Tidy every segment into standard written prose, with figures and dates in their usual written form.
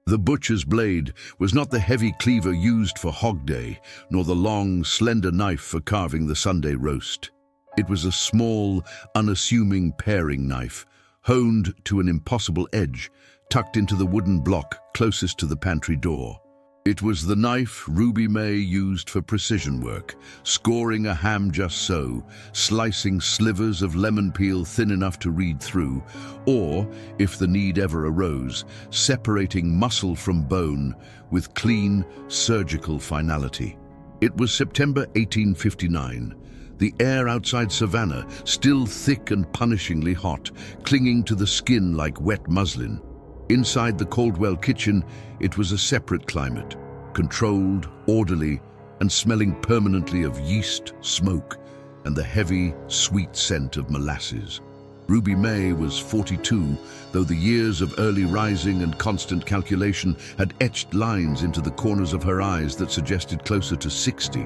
The butcher's blade was not the heavy cleaver used for hog day, nor the long, slender knife for carving the Sunday roast. It was a small, unassuming paring knife, honed to an impossible edge, tucked into the wooden block closest to the pantry door. It was the knife Ruby May used for precision work, scoring a ham just so, slicing slivers of lemon peel thin enough to read through, or, if the need ever arose, separating muscle from bone with clean, surgical finality. It was September 1859. The air outside Savannah, still thick and punishingly hot, clinging to the skin like wet muslin. Inside the Caldwell kitchen, it was a separate climate, controlled, orderly, and smelling permanently of yeast, smoke, and the heavy, sweet scent of molasses. Ruby May was 42, though the years of early rising and constant calculation had etched lines into the corners of her eyes that suggested closer to 60.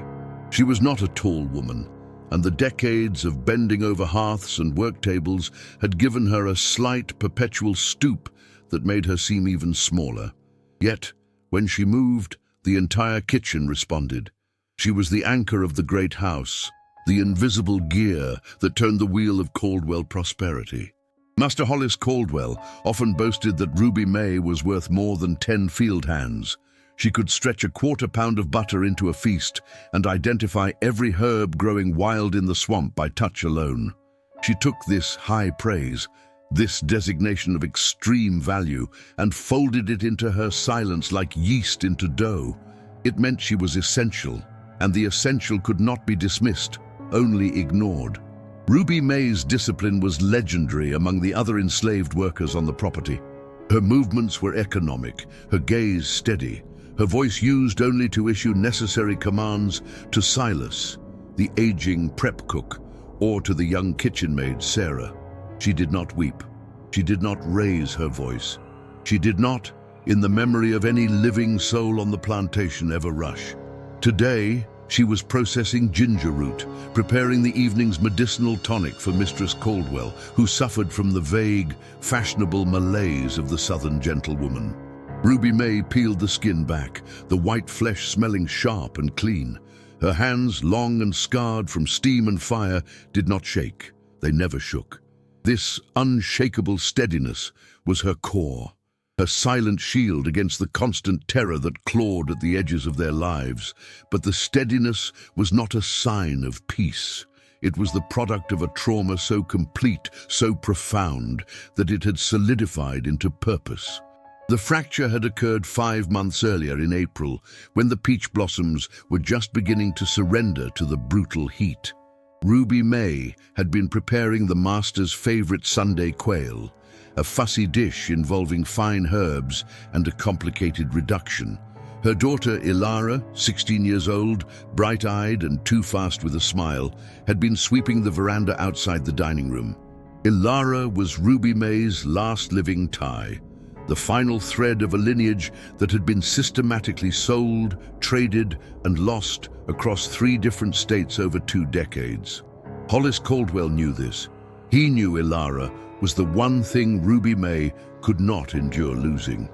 She was not a tall woman, and the decades of bending over hearths and work tables had given her a slight, perpetual stoop that made her seem even smaller. Yet, when she moved, the entire kitchen responded. She was the anchor of the great house, the invisible gear that turned the wheel of Caldwell prosperity. Master Hollis Caldwell often boasted that Ruby May was worth more than 10 field hands. She could stretch a quarter-pound of butter into a feast and identify every herb growing wild in the swamp by touch alone. She took this high praise, this designation of extreme value, and folded it into her silence like yeast into dough. It meant she was essential, and the essential could not be dismissed, only ignored. Ruby May's discipline was legendary among the other enslaved workers on the property. Her movements were economic, her gaze steady, her voice used only to issue necessary commands to Silas, the aging prep cook, or to the young kitchen maid, Sarah. She did not weep. She did not raise her voice. She did not, in the memory of any living soul on the plantation, ever rush. Today, she was processing ginger root, preparing the evening's medicinal tonic for Mistress Caldwell, who suffered from the vague, fashionable malaise of the southern gentlewoman. Ruby May peeled the skin back, the white flesh smelling sharp and clean. Her hands, long and scarred from steam and fire, did not shake. They never shook. This unshakable steadiness was her core, her silent shield against the constant terror that clawed at the edges of their lives. But the steadiness was not a sign of peace. It was the product of a trauma so complete, so profound, that it had solidified into purpose. The fracture had occurred 5 months earlier in April, when the peach blossoms were just beginning to surrender to the brutal heat. Ruby May had been preparing the master's favorite Sunday quail, a fussy dish involving fine herbs and a complicated reduction. Her daughter Ilara, 16 years old, bright-eyed and too fast with a smile, had been sweeping the veranda outside the dining room. Ilara was Ruby May's last living tie, the final thread of a lineage that had been systematically sold, traded, and lost across 3 different states over 2 decades. Hollis Caldwell knew this. He knew Ilara was the one thing Ruby May could not endure losing.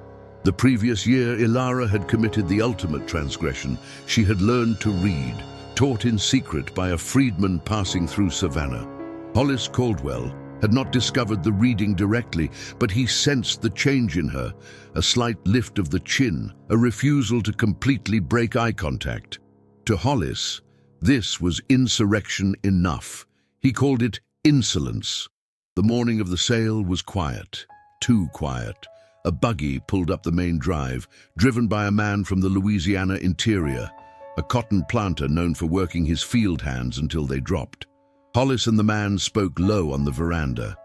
The previous year, Ilara had committed the ultimate transgression. She had learned to read, taught in secret by a freedman passing through Savannah. Hollis Caldwell had not discovered the reading directly, but he sensed the change in her, a slight lift of the chin, a refusal to completely break eye contact. To Hollis, this was insurrection enough. He called it insolence. The morning of the sale was quiet, too quiet. A buggy pulled up the main drive, driven by a man from the Louisiana interior, a cotton planter known for working his field hands until they dropped. Hollis and the man spoke low on the veranda.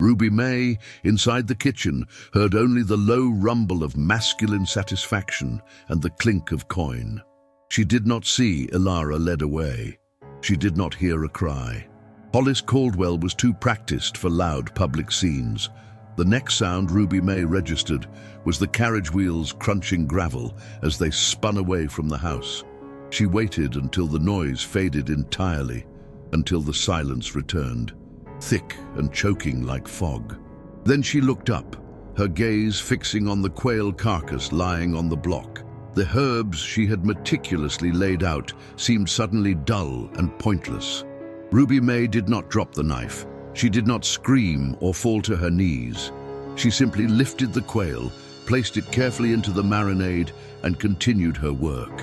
Ruby May, inside the kitchen, heard only the low rumble of masculine satisfaction and the clink of coin. She did not see Ilara led away. She did not hear a cry. Hollis Caldwell was too practiced for loud public scenes. The next sound Ruby May registered was the carriage wheels crunching gravel as they spun away from the house. She waited until the noise faded entirely, until the silence returned, thick and choking like fog. Then she looked up, her gaze fixing on the quail carcass lying on the block. The herbs she had meticulously laid out seemed suddenly dull and pointless. Ruby May did not drop the knife. She did not scream or fall to her knees. She simply lifted the quail, placed it carefully into the marinade, and continued her work.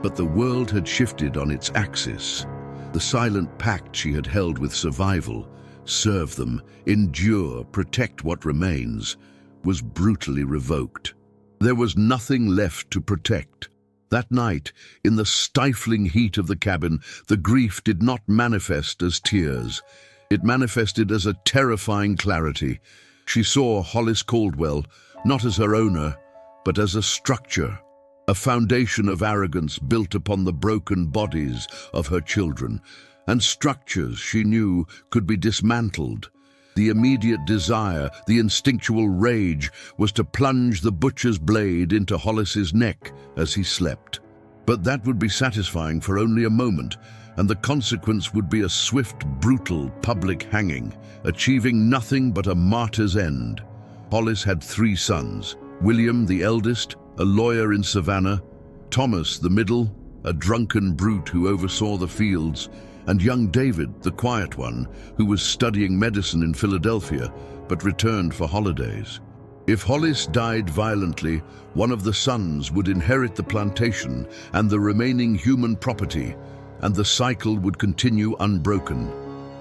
But the world had shifted on its axis. The silent pact she had held with survival, serve them, endure, protect what remains, was brutally revoked. There was nothing left to protect. That night, in the stifling heat of the cabin, the grief did not manifest as tears. It manifested as a terrifying clarity. She saw Hollis Caldwell not as her owner, but as a structure, a foundation of arrogance built upon the broken bodies of her children, and structures she knew could be dismantled. The immediate desire, the instinctual rage, was to plunge the butcher's blade into Hollis's neck as he slept. But that would be satisfying for only a moment, and the consequence would be a swift, brutal public hanging, achieving nothing but a martyr's end. Hollis had 3 sons: William, the eldest, a lawyer in Savannah; Thomas, the middle, a drunken brute who oversaw the fields; and young David, the quiet one, who was studying medicine in Philadelphia, but returned for holidays. If Hollis died violently, one of the sons would inherit the plantation and the remaining human property, and the cycle would continue unbroken.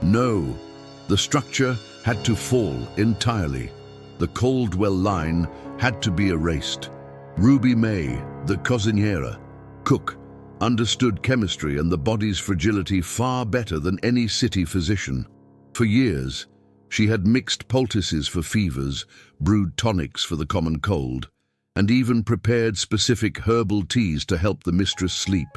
No, the structure had to fall entirely. The Caldwell line had to be erased. Ruby May, the cocinera, cook, understood chemistry and the body's fragility far better than any city physician. For years, she had mixed poultices for fevers, brewed tonics for the common cold, and even prepared specific herbal teas to help the mistress sleep.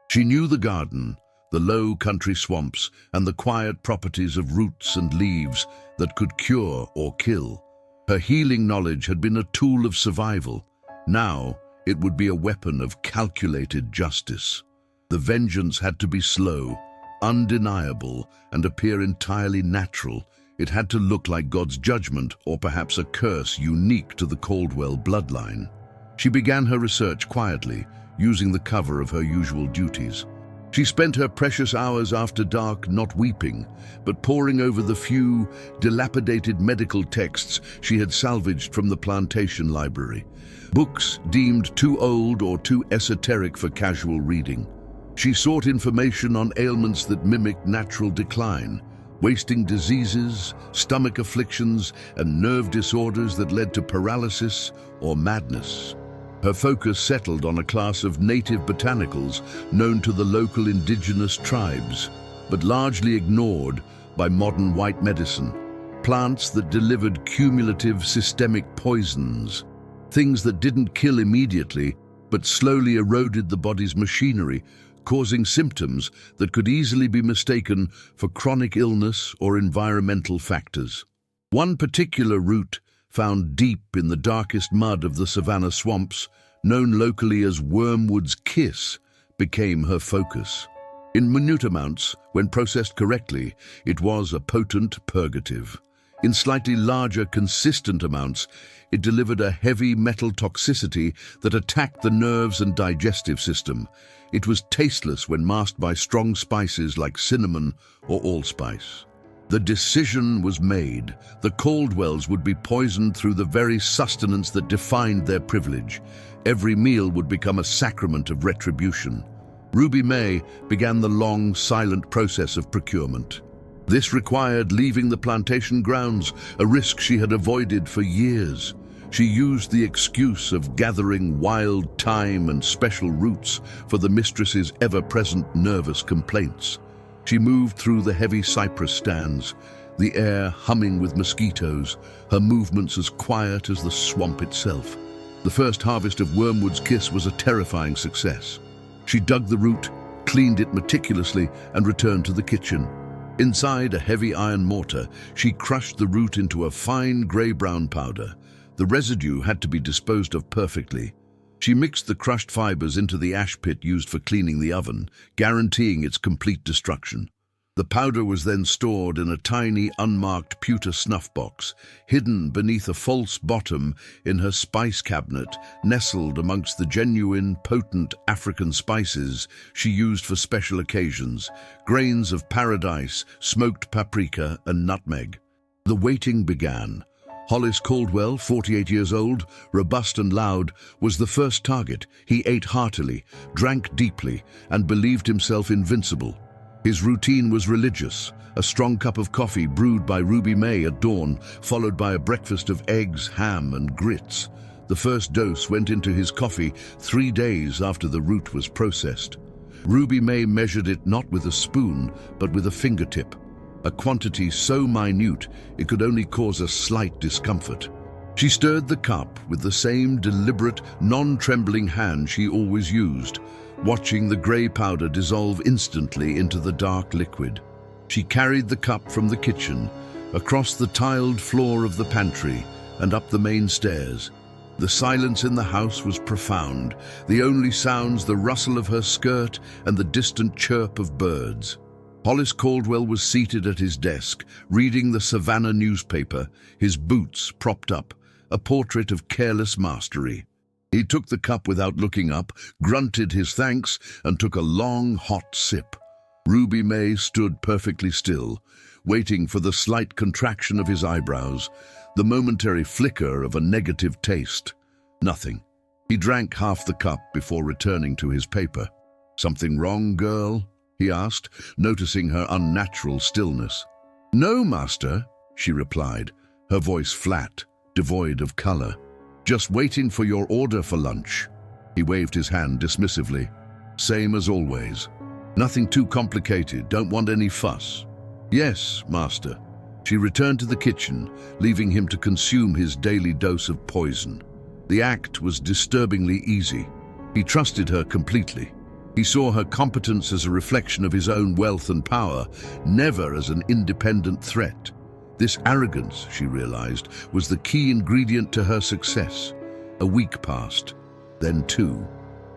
She knew the garden, the low country swamps, and the quiet properties of roots and leaves that could cure or kill. Her healing knowledge had been a tool of survival. Now, it would be a weapon of calculated justice. The vengeance had to be slow, undeniable, and appear entirely natural. It had to look like God's judgment, or perhaps a curse unique to the Caldwell bloodline. She began her research quietly, using the cover of her usual duties. She spent her precious hours after dark not weeping, but poring over the few dilapidated medical texts she had salvaged from the plantation library, books deemed too old or too esoteric for casual reading. She sought information on ailments that mimicked natural decline, wasting diseases, stomach afflictions, and nerve disorders that led to paralysis or madness. Her focus settled on a class of native botanicals known to the local indigenous tribes, but largely ignored by modern white medicine. Plants that delivered cumulative systemic poisons, things that didn't kill immediately, but slowly eroded the body's machinery, causing symptoms that could easily be mistaken for chronic illness or environmental factors. One particular root, found deep in the darkest mud of the Savannah swamps, known locally as Wormwood's Kiss, became her focus. In minute amounts, when processed correctly, it was a potent purgative. In slightly larger, consistent amounts, it delivered a heavy metal toxicity that attacked the nerves and digestive system. It was tasteless when masked by strong spices like cinnamon or allspice. The decision was made. The Caldwells would be poisoned through the very sustenance that defined their privilege. Every meal would become a sacrament of retribution. Ruby May began the long, silent process of procurement. This required leaving the plantation grounds, a risk she had avoided for years. She used the excuse of gathering wild thyme and special roots for the mistress's ever-present nervous complaints. She moved through the heavy cypress stands, the air humming with mosquitoes, her movements as quiet as the swamp itself. The first harvest of Wormwood's Kiss was a terrifying success. She dug the root, cleaned it meticulously, and returned to the kitchen. Inside a heavy iron mortar, she crushed the root into a fine grey-brown powder. The residue had to be disposed of perfectly. She mixed the crushed fibers into the ash pit used for cleaning the oven, guaranteeing its complete destruction. The powder was then stored in a tiny, unmarked pewter snuff box, hidden beneath a false bottom in her spice cabinet, nestled amongst the genuine, potent African spices she used for special occasions, grains of paradise, smoked paprika, and nutmeg. The waiting began. Hollis Caldwell, 48 years old, robust and loud, was the first target. He ate heartily, drank deeply, and believed himself invincible. His routine was religious, a strong cup of coffee brewed by Ruby May at dawn, followed by a breakfast of eggs, ham, and grits. The first dose went into his coffee 3 days after the root was processed. Ruby May measured it not with a spoon, but with a fingertip, a quantity so minute it could only cause a slight discomfort. She stirred the cup with the same deliberate, non-trembling hand she always used, watching the grey powder dissolve instantly into the dark liquid. She carried the cup from the kitchen, across the tiled floor of the pantry, and up the main stairs. The silence in the house was profound, the only sounds the rustle of her skirt and the distant chirp of birds. Hollis Caldwell was seated at his desk, reading the Savannah newspaper, his boots propped up, a portrait of careless mastery. He took the cup without looking up, grunted his thanks, and took a long, hot sip. Ruby May stood perfectly still, waiting for the slight contraction of his eyebrows, the momentary flicker of a negative taste. Nothing. He drank half the cup before returning to his paper. "Something wrong, girl?" he asked, noticing her unnatural stillness. "No, master," she replied, her voice flat, devoid of color. "Just waiting for your order for lunch." He waved his hand dismissively. "Same as always. Nothing too complicated, don't want any fuss." "Yes, master." She returned to the kitchen, leaving him to consume his daily dose of poison. The act was disturbingly easy. He trusted her completely. He saw her competence as a reflection of his own wealth and power, never as an independent threat. This arrogance, she realized, was the key ingredient to her success. A week passed, then 2.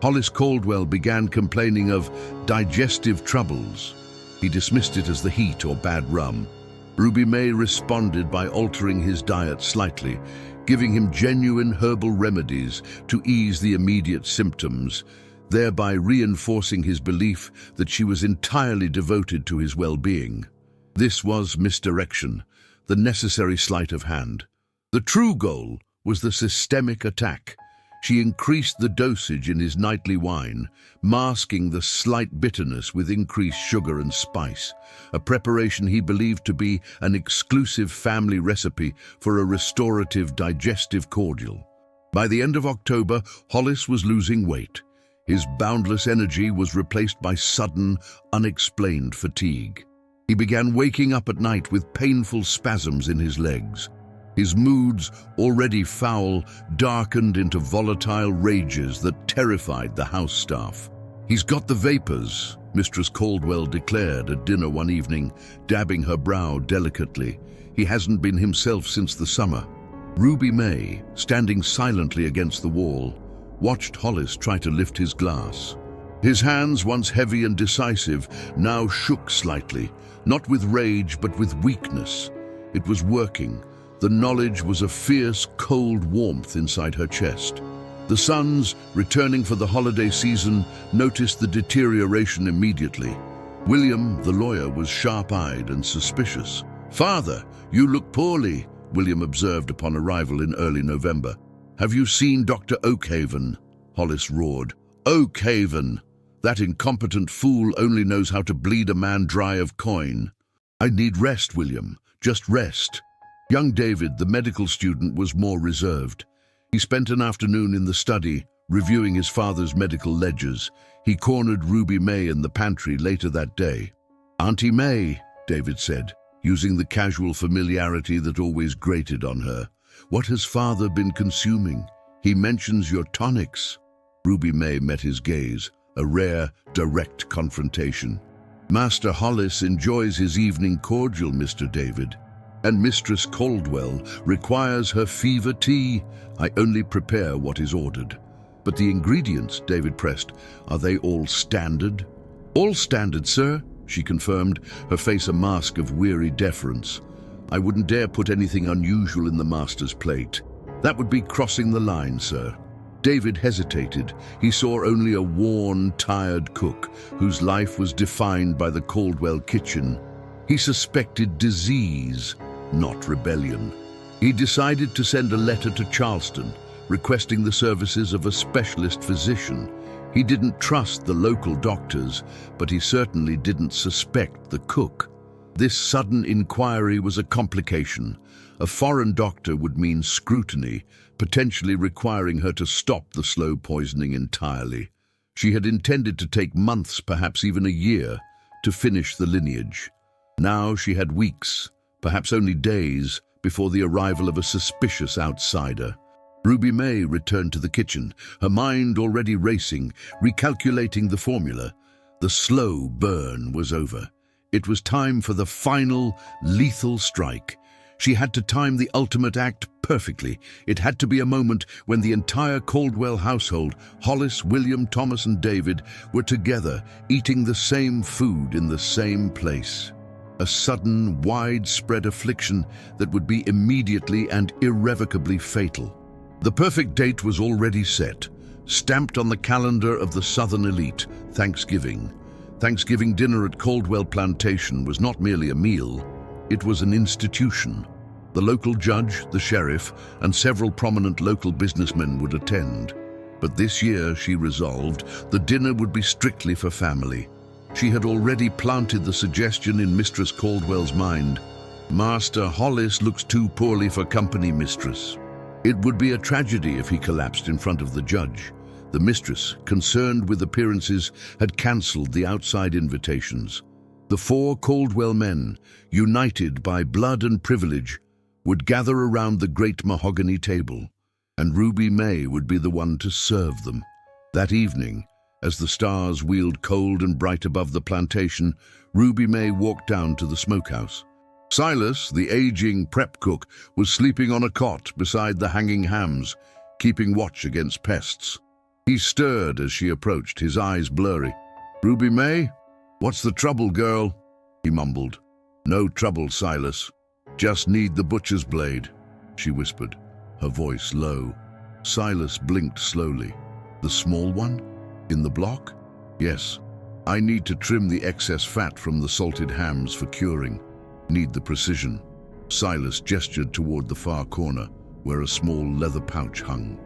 Hollis Caldwell began complaining of digestive troubles. He dismissed it as the heat or bad rum. Ruby May responded by altering his diet slightly, giving him genuine herbal remedies to ease the immediate symptoms, thereby reinforcing his belief that she was entirely devoted to his well-being. This was misdirection, the necessary sleight of hand. The true goal was the systemic attack. She increased the dosage in his nightly wine, masking the slight bitterness with increased sugar and spice, a preparation he believed to be an exclusive family recipe for a restorative digestive cordial. By the end of October, Hollis was losing weight. His boundless energy was replaced by sudden, unexplained fatigue. He began waking up at night with painful spasms in his legs. His moods, already foul, darkened into volatile rages that terrified the house staff. "He's got the vapors," Mistress Caldwell declared at dinner one evening, dabbing her brow delicately. "He hasn't been himself since the summer." Ruby May, standing silently against the wall, watched Hollis try to lift his glass. His hands, once heavy and decisive, now shook slightly, not with rage but with weakness. It was working. The knowledge was a fierce, cold warmth inside her chest. The sons, returning for the holiday season, noticed the deterioration immediately. William, the lawyer, was sharp-eyed and suspicious. "Father, you look poorly," William observed upon arrival in early November. "Have you seen Dr. Oakhaven?" Hollis roared. "Oakhaven! That incompetent fool only knows how to bleed a man dry of coin." "I need rest, William. Just rest." Young David, the medical student, was more reserved. He spent an afternoon in the study, reviewing his father's medical ledgers. He cornered Ruby May in the pantry later that day. "Auntie May," David said, using the casual familiarity that always grated on her. "What has father been consuming? He mentions your tonics." Ruby May met his gaze, a rare, direct confrontation. "Master Hollis enjoys his evening cordial, Mr. David. And Mistress Caldwell requires her fever tea. I only prepare what is ordered." "But the ingredients," David pressed, "are they all standard?" "All standard, sir," she confirmed, her face a mask of weary deference. "I wouldn't dare put anything unusual in the master's plate. That would be crossing the line, sir." David hesitated. He saw only a worn, tired cook whose life was defined by the Caldwell kitchen. He suspected disease, not rebellion. He decided to send a letter to Charleston, requesting the services of a specialist physician. He didn't trust the local doctors, but he certainly didn't suspect the cook. This sudden inquiry was a complication. A foreign doctor would mean scrutiny, potentially requiring her to stop the slow poisoning entirely. She had intended to take months, perhaps even a year, to finish the lineage. Now she had weeks, perhaps only days, before the arrival of a suspicious outsider. Ruby May returned to the kitchen, her mind already racing, recalculating the formula. The slow burn was over. It was time for the final, lethal strike. She had to time the ultimate act perfectly. It had to be a moment when the entire Caldwell household, Hollis, William, Thomas, and David, were together, eating the same food in the same place. A sudden, widespread affliction that would be immediately and irrevocably fatal. The perfect date was already set, stamped on the calendar of the Southern elite, Thanksgiving. Thanksgiving dinner at Caldwell Plantation was not merely a meal, it was an institution. The local judge, the sheriff, and several prominent local businessmen would attend. But this year, she resolved, the dinner would be strictly for family. She had already planted the suggestion in Mistress Caldwell's mind. "Master Hollis looks too poorly for company, mistress." It would be a tragedy if he collapsed in front of the judge. The mistress, concerned with appearances, had cancelled the outside invitations. The 4 Caldwell men, united by blood and privilege, would gather around the great mahogany table, and Ruby May would be the one to serve them. That evening, as the stars wheeled cold and bright above the plantation, Ruby May walked down to the smokehouse. Silas, the aging prep cook, was sleeping on a cot beside the hanging hams, keeping watch against pests. He stirred as she approached, his eyes blurry. "Ruby May? What's the trouble, girl?" he mumbled. "No trouble, Silas. Just need the butcher's blade," she whispered, her voice low. Silas blinked slowly. "The small one? In the block?" "Yes. I need to trim the excess fat from the salted hams for curing. Need the precision." Silas gestured toward the far corner, where a small leather pouch hung.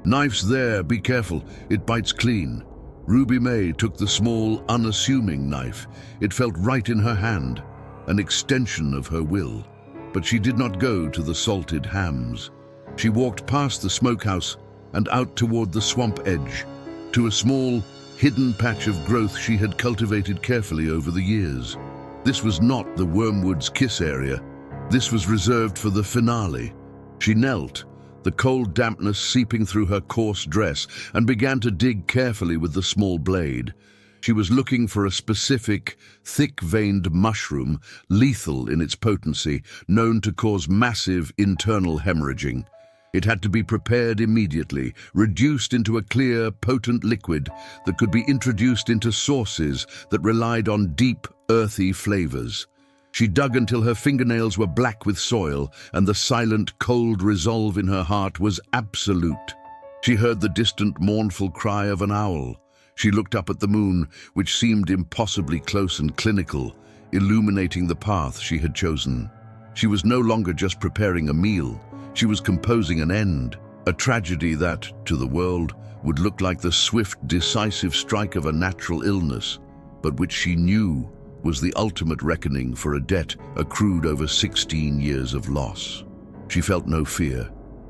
"Knife's there, be careful, it bites clean." Ruby May took the small, unassuming knife. It felt right in her hand, an extension of her will. But she did not go to the salted hams. She walked past the smokehouse and out toward the swamp edge, to a small, hidden patch of growth she had cultivated carefully over the years. This was not the Wormwood's kiss area. This was reserved for the finale. She knelt, the cold dampness seeping through her coarse dress, and began to dig carefully with the small blade. She was looking for a specific, thick-veined mushroom, lethal in its potency, known to cause massive internal hemorrhaging. It had to be prepared immediately, reduced into a clear, potent liquid that could be introduced into sauces that relied on deep, earthy flavors. She dug until her fingernails were black with soil, and the silent, cold resolve in her heart was absolute. She heard the distant, mournful cry of an owl. She looked up at the moon, which seemed impossibly close and clinical, illuminating the path she had chosen. She was no longer just preparing a meal. She was composing an end, a tragedy that, to the world, would look like the swift, decisive strike of a natural illness, but which she knew was the ultimate reckoning for a debt accrued over 16 years of loss. She felt no fear,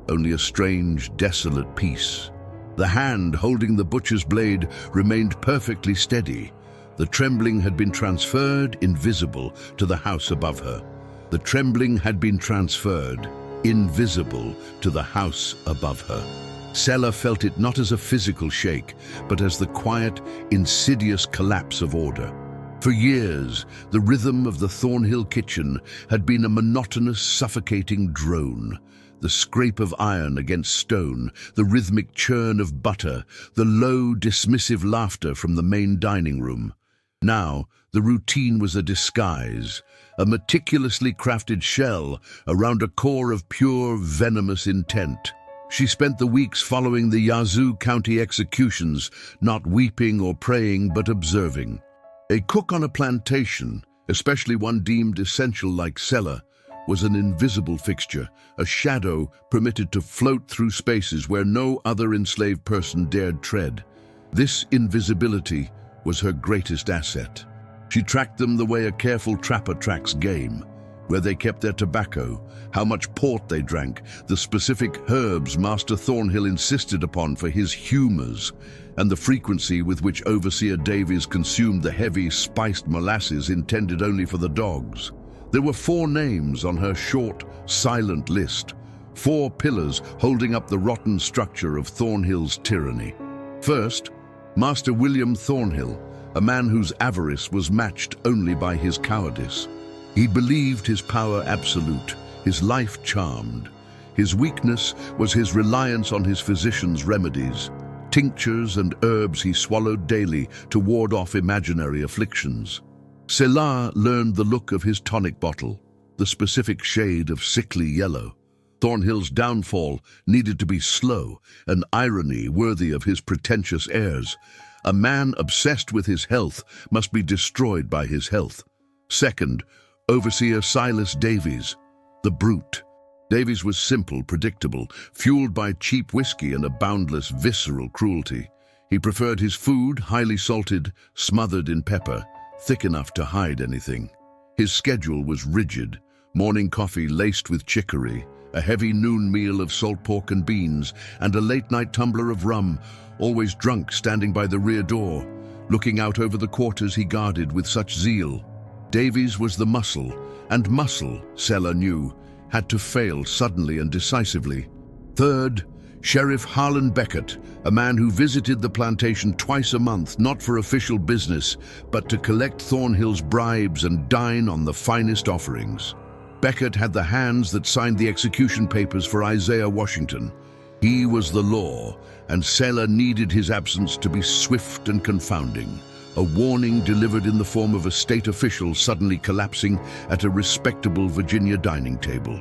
only a strange, desolate peace. The hand holding the butcher's blade remained perfectly steady. The trembling had been transferred, invisible, to the house above her. The trembling had been transferred, invisible, to the house above her. Sella felt it not as a physical shake, but as the quiet, insidious collapse of order. For years, the rhythm of the Thornhill kitchen had been a monotonous, suffocating drone. The scrape of iron against stone, the rhythmic churn of butter, the low, dismissive laughter from the main dining room. Now, the routine was a disguise, a meticulously crafted shell around a core of pure, venomous intent. She spent the weeks following the Yazoo County executions, not weeping or praying, but observing. A cook on a plantation, especially one deemed essential like Sela, was an invisible fixture, a shadow permitted to float through spaces where no other enslaved person dared tread. This invisibility was her greatest asset. She tracked them the way a careful trapper tracks game, where they kept their tobacco, how much port they drank, the specific herbs Master Thornhill insisted upon for his humors, and the frequency with which Overseer Davies consumed the heavy, spiced molasses intended only for the dogs. There were 4 names on her short, silent list, 4 pillars holding up the rotten structure of Thornhill's tyranny. First, Master William Thornhill, a man whose avarice was matched only by his cowardice. He believed his power absolute, his life charmed. His weakness was his reliance on his physician's remedies, tinctures and herbs he swallowed daily to ward off imaginary afflictions. Sela learned the look of his tonic bottle, the specific shade of sickly yellow. Thornhill's downfall needed to be slow, an irony worthy of his pretentious airs. A man obsessed with his health must be destroyed by his health. Second, Overseer Silas Davies, the brute. Davies was simple, predictable, fueled by cheap whiskey and a boundless, visceral cruelty. He preferred his food highly salted, smothered in pepper, thick enough to hide anything. His schedule was rigid: morning coffee laced with chicory, a heavy noon meal of salt pork and beans, and a late-night tumbler of rum, always drunk, standing by the rear door, looking out over the quarters he guarded with such zeal. Davies was the muscle, and muscle, Sela knew, had to fail suddenly and decisively. Third, Sheriff Harlan Beckett, a man who visited the plantation twice a month, not for official business, but to collect Thornhill's bribes and dine on the finest offerings. Beckett had the hands that signed the execution papers for Isaiah Washington. He was the law, and Sela needed his absence to be swift and confounding, a warning delivered in the form of a state official suddenly collapsing at a respectable Virginia dining table.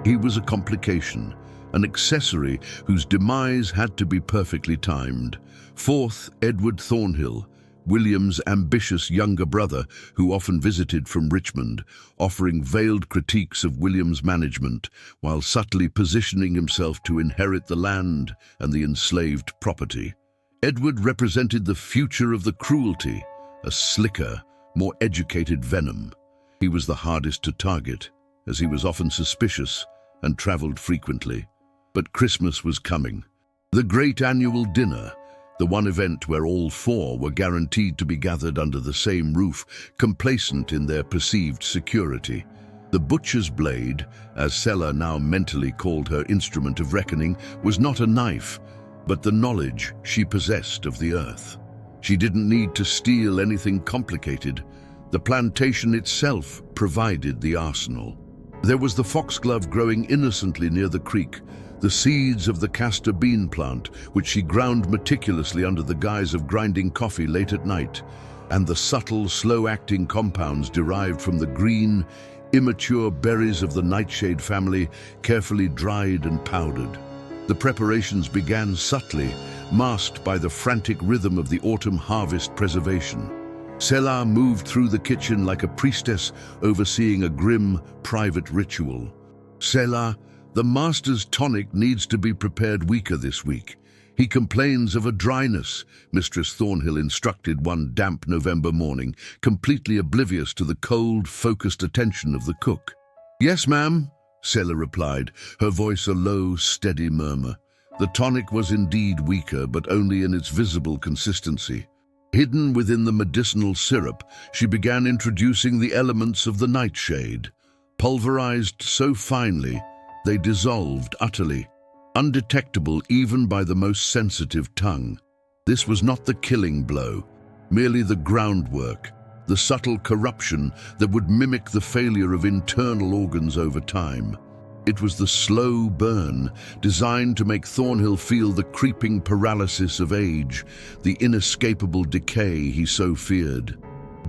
He was a complication, an accessory whose demise had to be perfectly timed. Fourth, Edward Thornhill, William's ambitious younger brother, who often visited from Richmond, offering veiled critiques of William's management, while subtly positioning himself to inherit the land and the enslaved property. Edward represented the future of the cruelty, a slicker, more educated venom. He was the hardest to target, as he was often suspicious and traveled frequently. But Christmas was coming. The great annual dinner, the one event where all 4 were guaranteed to be gathered under the same roof, complacent in their perceived security. The butcher's blade, as Sela now mentally called her instrument of reckoning, was not a knife, but the knowledge she possessed of the earth. She didn't need to steal anything complicated. The plantation itself provided the arsenal. There was the foxglove growing innocently near the creek, the seeds of the castor bean plant, which she ground meticulously under the guise of grinding coffee late at night, and the subtle, slow-acting compounds derived from the green, immature berries of the nightshade family, carefully dried and powdered. The preparations began subtly, masked by the frantic rhythm of the autumn harvest preservation. Sela moved through the kitchen like a priestess overseeing a grim, private ritual. Sela, the master's tonic needs to be prepared weaker this week. He complains of a dryness, Mistress Thornhill instructed one damp November morning, completely oblivious to the cold, focused attention of the cook. "Yes, ma'am," Sela replied, her voice a low, steady murmur. The tonic was indeed weaker, but only in its visible consistency. Hidden within the medicinal syrup, she began introducing the elements of the nightshade, pulverized so finely they dissolved utterly, undetectable even by the most sensitive tongue. This was not the killing blow, merely the groundwork, the subtle corruption that would mimic the failure of internal organs over time. It was the slow burn, designed to make Thornhill feel the creeping paralysis of age, the inescapable decay he so feared.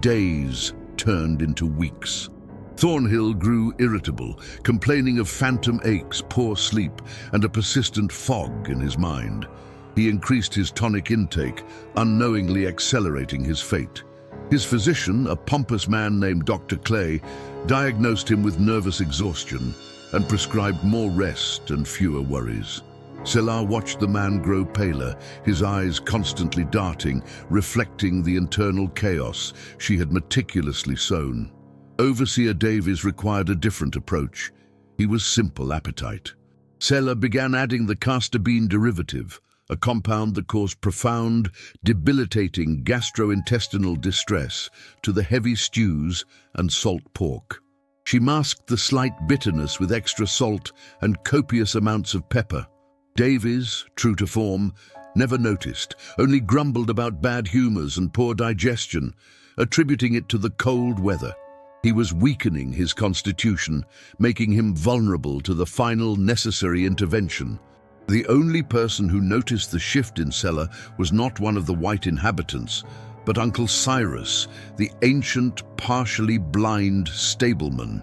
Days turned into weeks. Thornhill grew irritable, complaining of phantom aches, poor sleep, and a persistent fog in his mind. He increased his tonic intake, unknowingly accelerating his fate. His physician, a pompous man named Dr. Clay, diagnosed him with nervous exhaustion and prescribed more rest and fewer worries. Selah watched the man grow paler, his eyes constantly darting, reflecting the internal chaos she had meticulously sown. Overseer Davies required a different approach. He was simple appetite. Selah began adding the castor bean derivative, a compound that caused profound, debilitating gastrointestinal distress, to the heavy stews and salt pork. She masked the slight bitterness with extra salt and copious amounts of pepper. Davies, true to form, never noticed, only grumbled about bad humors and poor digestion, attributing it to the cold weather. He was weakening his constitution, making him vulnerable to the final necessary intervention. The only person who noticed the shift in Selah was not one of the white inhabitants, but Uncle Cyrus, the ancient, partially blind stableman.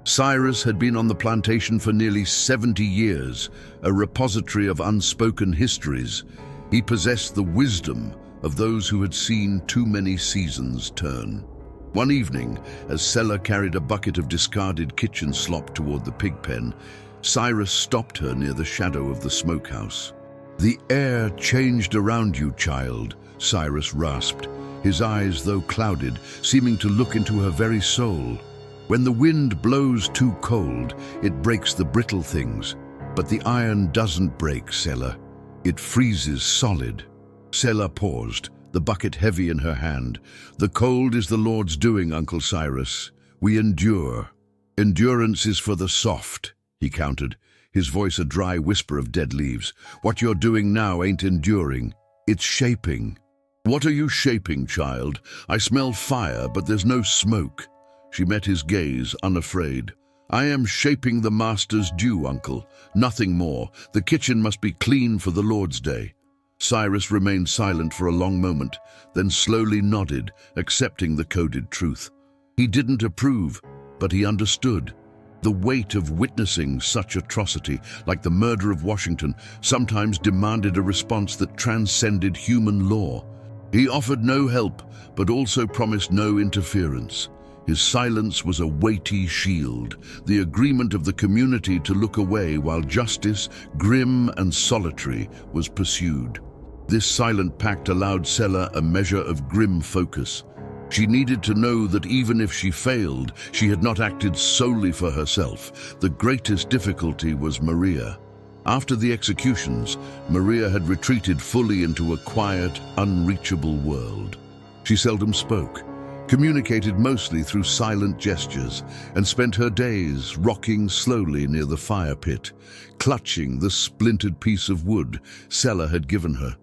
Cyrus had been on the plantation for nearly 70 years, a repository of unspoken histories. He possessed the wisdom of those who had seen too many seasons turn. One evening, as Selah carried a bucket of discarded kitchen slop toward the pig pen, Cyrus stopped her near the shadow of the smokehouse. "The air changed around you, child," Cyrus rasped, his eyes, though clouded, seeming to look into her very soul. "When the wind blows too cold, it breaks the brittle things. But the iron doesn't break, Selah. It freezes solid." Selah paused, the bucket heavy in her hand. "The cold is the Lord's doing, Uncle Cyrus. We endure. Endurance is for the soft," he countered, his voice a dry whisper of dead leaves. "What you're doing now ain't enduring. It's shaping." "What are you shaping, child? I smell fire, but there's no smoke." She met his gaze, unafraid. "I am shaping the master's due, uncle. Nothing more. The kitchen must be clean for the Lord's Day." Cyrus remained silent for a long moment, then slowly nodded, accepting the coded truth. He didn't approve, but he understood. The weight of witnessing such atrocity, like the murder of Washington, sometimes demanded a response that transcended human law. He offered no help, but also promised no interference. His silence was a weighty shield, the agreement of the community to look away while justice, grim and solitary, was pursued. This silent pact allowed Selah a measure of grim focus. She needed to know that even if she failed, she had not acted solely for herself. The greatest difficulty was Maria. After the executions, Maria had retreated fully into a quiet, unreachable world. She seldom spoke, communicated mostly through silent gestures, and spent her days rocking slowly near the fire pit, clutching the splintered piece of wood Selah had given her.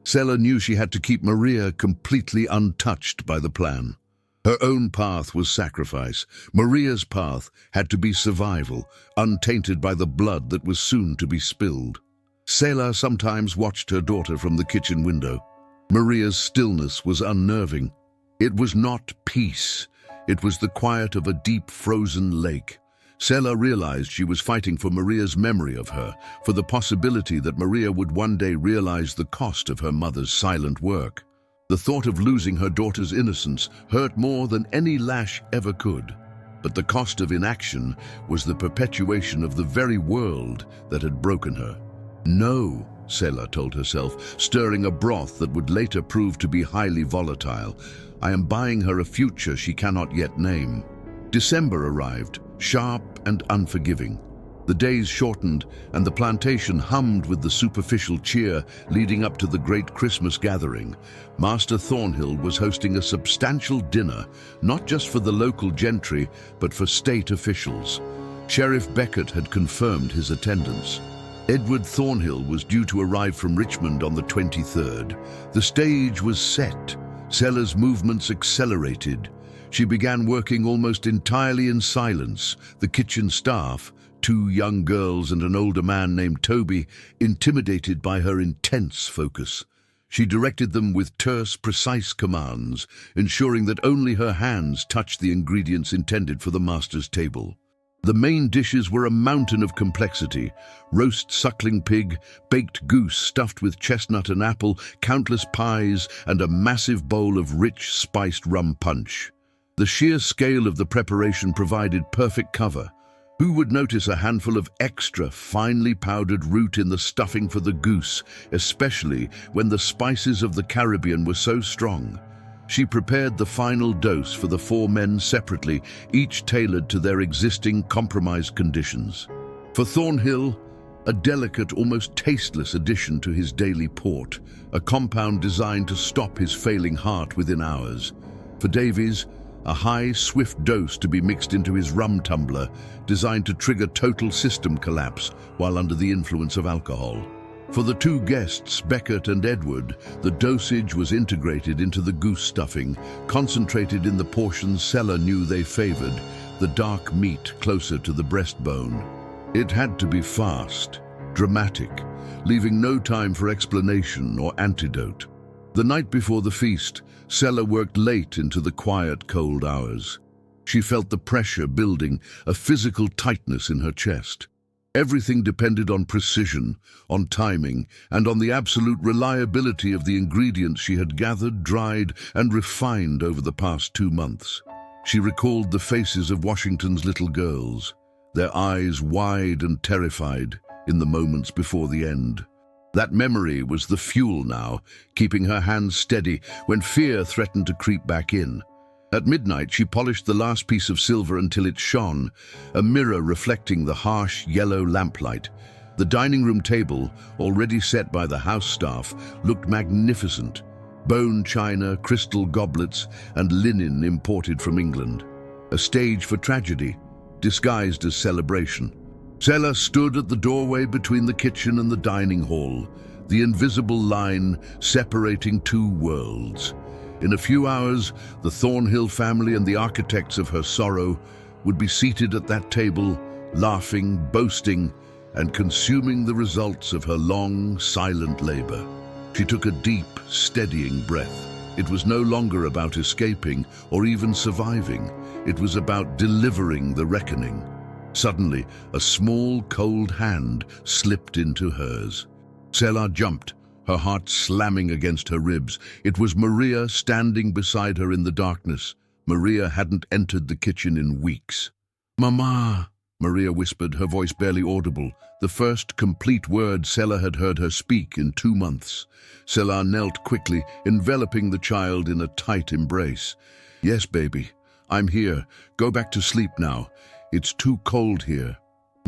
Selah knew she had to keep Maria completely untouched by the plan. Her own path was sacrifice. Maria's path had to be survival, untainted by the blood that was soon to be spilled. Selah sometimes watched her daughter from the kitchen window. Maria's stillness was unnerving. It was not peace. It was the quiet of a deep frozen lake. Selah realized she was fighting for Maria's memory of her, for the possibility that Maria would one day realize the cost of her mother's silent work. The thought of losing her daughter's innocence hurt more than any lash ever could. But the cost of inaction was the perpetuation of the very world that had broken her. "No," Selah told herself, stirring a broth that would later prove to be highly volatile. "I am buying her a future she cannot yet name." December arrived, sharp and unforgiving. The days shortened, and the plantation hummed with the superficial cheer leading up to the great Christmas gathering. Master Thornhill was hosting a substantial dinner, not just for the local gentry, but for state officials. Sheriff Beckett had confirmed his attendance. Edward Thornhill was due to arrive from Richmond on the 23rd. The stage was set. Selah's movements accelerated. She began working almost entirely in silence. The kitchen staff, 2 young girls and an older man named Toby, intimidated by her intense focus. She directed them with terse, precise commands, ensuring that only her hands touched the ingredients intended for the master's table. The main dishes were a mountain of complexity: roast suckling pig, baked goose stuffed with chestnut and apple, countless pies, and a massive bowl of rich, spiced rum punch. The sheer scale of the preparation provided perfect cover. Who would notice a handful of extra, finely powdered root in the stuffing for the goose, especially when the spices of the Caribbean were so strong? She prepared the final dose for the 4 men separately, each tailored to their existing compromised conditions. For Thornhill, a delicate, almost tasteless addition to his daily port, a compound designed to stop his failing heart within hours. For Davies, a high, swift dose to be mixed into his rum tumbler, designed to trigger total system collapse while under the influence of alcohol. For the 2 guests, Beckett and Edward, the dosage was integrated into the goose stuffing, concentrated in the portions Seller knew they favored, the dark meat closer to the breastbone. It had to be fast, dramatic, leaving no time for explanation or antidote. The night before the feast, Seller worked late into the quiet, cold hours. She felt the pressure building, a physical tightness in her chest. Everything depended on precision, on timing, and on the absolute reliability of the ingredients she had gathered, dried, and refined over the past 2 months. She recalled the faces of Washington's little girls, their eyes wide and terrified in the moments before the end. That memory was the fuel now, keeping her hands steady when fear threatened to creep back in. At midnight, she polished the last piece of silver until it shone, a mirror reflecting the harsh yellow lamplight. The dining room table, already set by the house staff, looked magnificent. Bone china, crystal goblets, and linen imported from England. A stage for tragedy, disguised as celebration. Seller stood at the doorway between the kitchen and the dining hall, the invisible line separating 2 worlds. In a few hours, the Thornhill family and the architects of her sorrow would be seated at that table, laughing, boasting, and consuming the results of her long, silent labor. She took a deep, steadying breath. It was no longer about escaping or even surviving. It was about delivering the reckoning. Suddenly, a small, cold hand slipped into hers. Selah jumped, her heart slamming against her ribs. It was Maria standing beside her in the darkness. Maria hadn't entered the kitchen in weeks. "Mama," Maria whispered, her voice barely audible, the first complete word Selah had heard her speak in 2 months. Selah knelt quickly, enveloping the child in a tight embrace. "Yes, baby, I'm here. Go back to sleep now. It's too cold here."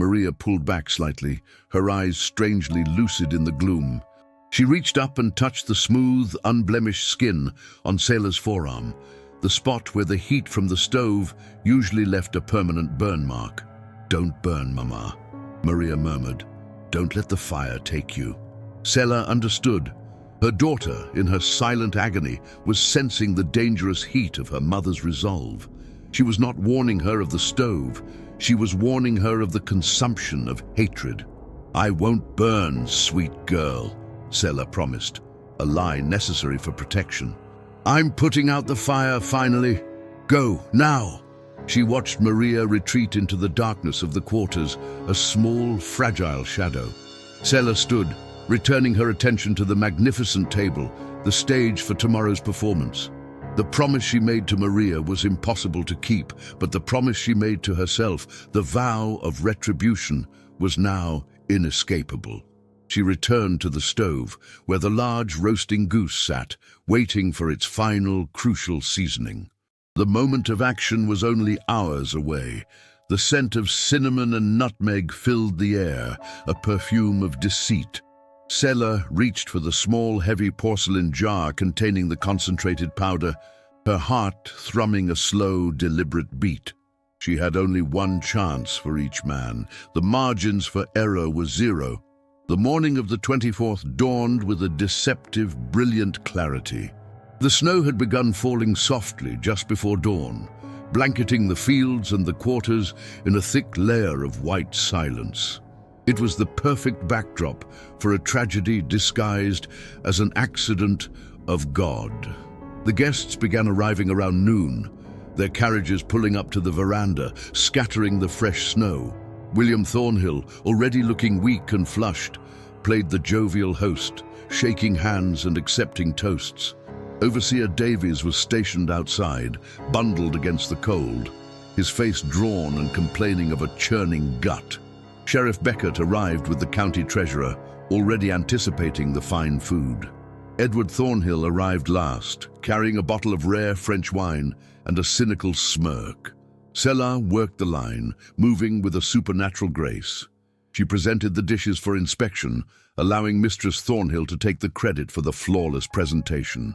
Maria pulled back slightly, her eyes strangely lucid in the gloom. She reached up and touched the smooth, unblemished skin on Selah's forearm, the spot where the heat from the stove usually left a permanent burn mark. "Don't burn, Mama," Maria murmured. "Don't let the fire take you." Selah understood. Her daughter, in her silent agony, was sensing the dangerous heat of her mother's resolve. She was not warning her of the stove. She was warning her of the consumption of hatred. "I won't burn, sweet girl," Selah promised, a lie necessary for protection. "I'm putting out the fire, finally. Go, now." She watched Maria retreat into the darkness of the quarters, a small, fragile shadow. Selah stood, returning her attention to the magnificent table, the stage for tomorrow's performance. The promise she made to Maria was impossible to keep, but the promise she made to herself, the vow of retribution, was now inescapable. She returned to the stove, where the large roasting goose sat, waiting for its final, crucial seasoning. The moment of action was only hours away. The scent of cinnamon and nutmeg filled the air, a perfume of deceit. Selah reached for the small, heavy porcelain jar containing the concentrated powder, her heart thrumming a slow, deliberate beat. She had only 1 chance for each man. The margins for error were 0. The morning of the 24th dawned with a deceptive, brilliant clarity. The snow had begun falling softly just before dawn, blanketing the fields and the quarters in a thick layer of white silence. It was the perfect backdrop for a tragedy disguised as an accident of God. The guests began arriving around noon, their carriages pulling up to the veranda, scattering the fresh snow. William Thornhill, already looking weak and flushed, played the jovial host, shaking hands and accepting toasts. Overseer Davies was stationed outside, bundled against the cold, his face drawn and complaining of a churning gut. Sheriff Beckett arrived with the county treasurer, already anticipating the fine food. Edward Thornhill arrived last, carrying a bottle of rare French wine and a cynical smirk. Selah worked the line, moving with a supernatural grace. She presented the dishes for inspection, allowing Mistress Thornhill to take the credit for the flawless presentation.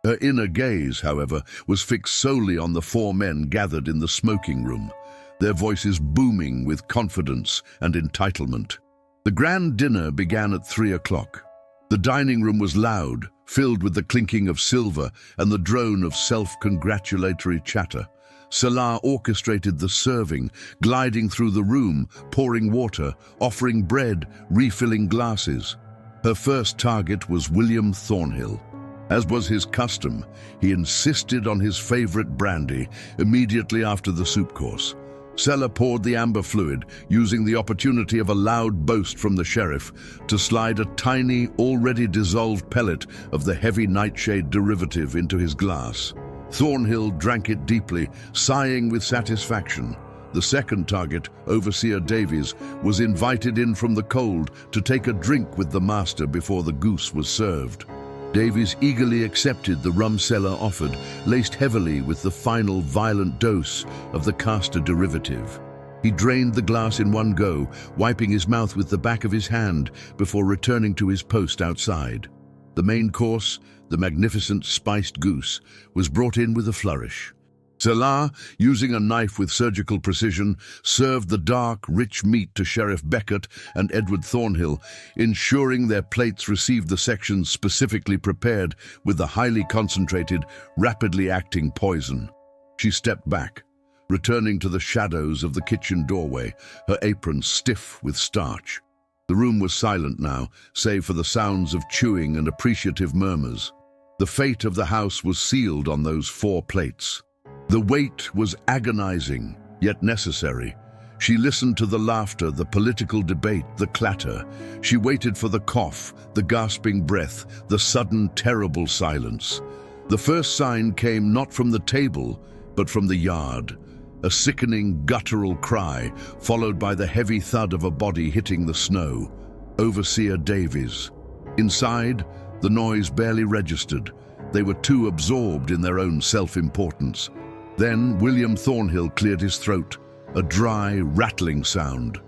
Her inner gaze, however, was fixed solely on the four men gathered in the smoking room, their voices booming with confidence and entitlement. The grand dinner began at 3 o'clock. The dining room was loud, filled with the clinking of silver and the drone of self-congratulatory chatter. Selah orchestrated the serving, gliding through the room, pouring water, offering bread, refilling glasses. Her first target was William Thornhill. As was his custom, he insisted on his favorite brandy immediately after the soup course. Selah poured the amber fluid, using the opportunity of a loud boast from the sheriff to slide a tiny, already dissolved pellet of the heavy nightshade derivative into his glass. Thornhill drank it deeply, sighing with satisfaction. The second target, Overseer Davies, was invited in from the cold to take a drink with the master before the goose was served. Davies eagerly accepted the rum Selah offered, laced heavily with the final violent dose of the castor derivative. He drained the glass in one go, wiping his mouth with the back of his hand before returning to his post outside. The main course, the magnificent spiced goose, was brought in with a flourish. Selah, using a knife with surgical precision, served the dark, rich meat to Sheriff Beckett and Edward Thornhill, ensuring their plates received the sections specifically prepared with the highly concentrated, rapidly acting poison. She stepped back, returning to the shadows of the kitchen doorway, her apron stiff with starch. The room was silent now, save for the sounds of chewing and appreciative murmurs. The fate of the house was sealed on those 4 plates. The wait was agonizing, yet necessary. She listened to the laughter, the political debate, the clatter. She waited for the cough, the gasping breath, the sudden, terrible silence. The first sign came not from the table, but from the yard. A sickening, guttural cry, followed by the heavy thud of a body hitting the snow. Overseer Davies. Inside, the noise barely registered. They were too absorbed in their own self-importance. Then William Thornhill cleared his throat, a dry, rattling sound.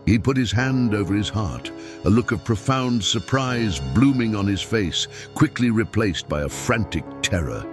He put his hand over his heart, a look of profound surprise blooming on his face, quickly replaced by a frantic terror.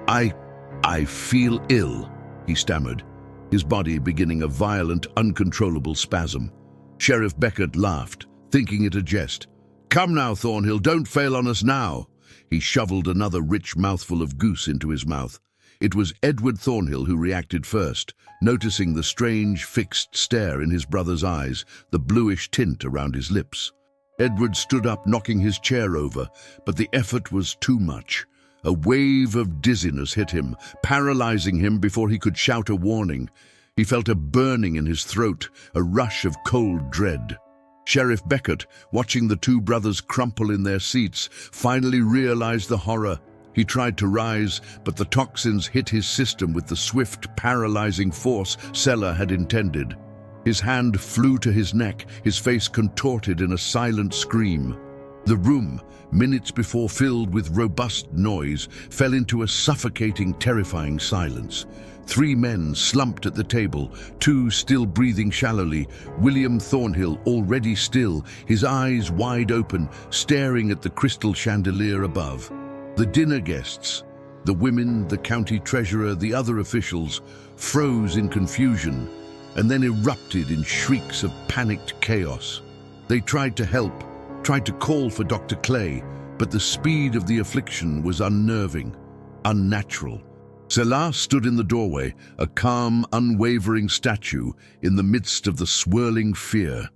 I feel ill," he stammered, his body beginning a violent, uncontrollable spasm. Sheriff Beckett laughed, thinking it a jest. "Come now, Thornhill, don't fail on us now." He shoveled another rich mouthful of goose into his mouth. It was Edward Thornhill who reacted first, noticing the strange, fixed stare in his brother's eyes, the bluish tint around his lips. Edward stood up, knocking his chair over, but the effort was too much. A wave of dizziness hit him, paralyzing him before he could shout a warning. He felt a burning in his throat, a rush of cold dread. Sheriff Beckett, watching the 2 brothers crumple in their seats, finally realized the horror. He tried to rise, but the toxins hit his system with the swift, paralyzing force Selah had intended. His hand flew to his neck, his face contorted in a silent scream. The room, minutes before filled with robust noise, fell into a suffocating, terrifying silence. 3 men slumped at the table, 2 still breathing shallowly, William Thornhill already still, his eyes wide open, staring at the crystal chandelier above. The dinner guests, the women, the county treasurer, the other officials, froze in confusion and then erupted in shrieks of panicked chaos. They tried to help, tried to call for Dr. Clay, but the speed of the affliction was unnerving, unnatural. Selah stood in the doorway, a calm, unwavering statue in the midst of the swirling fear.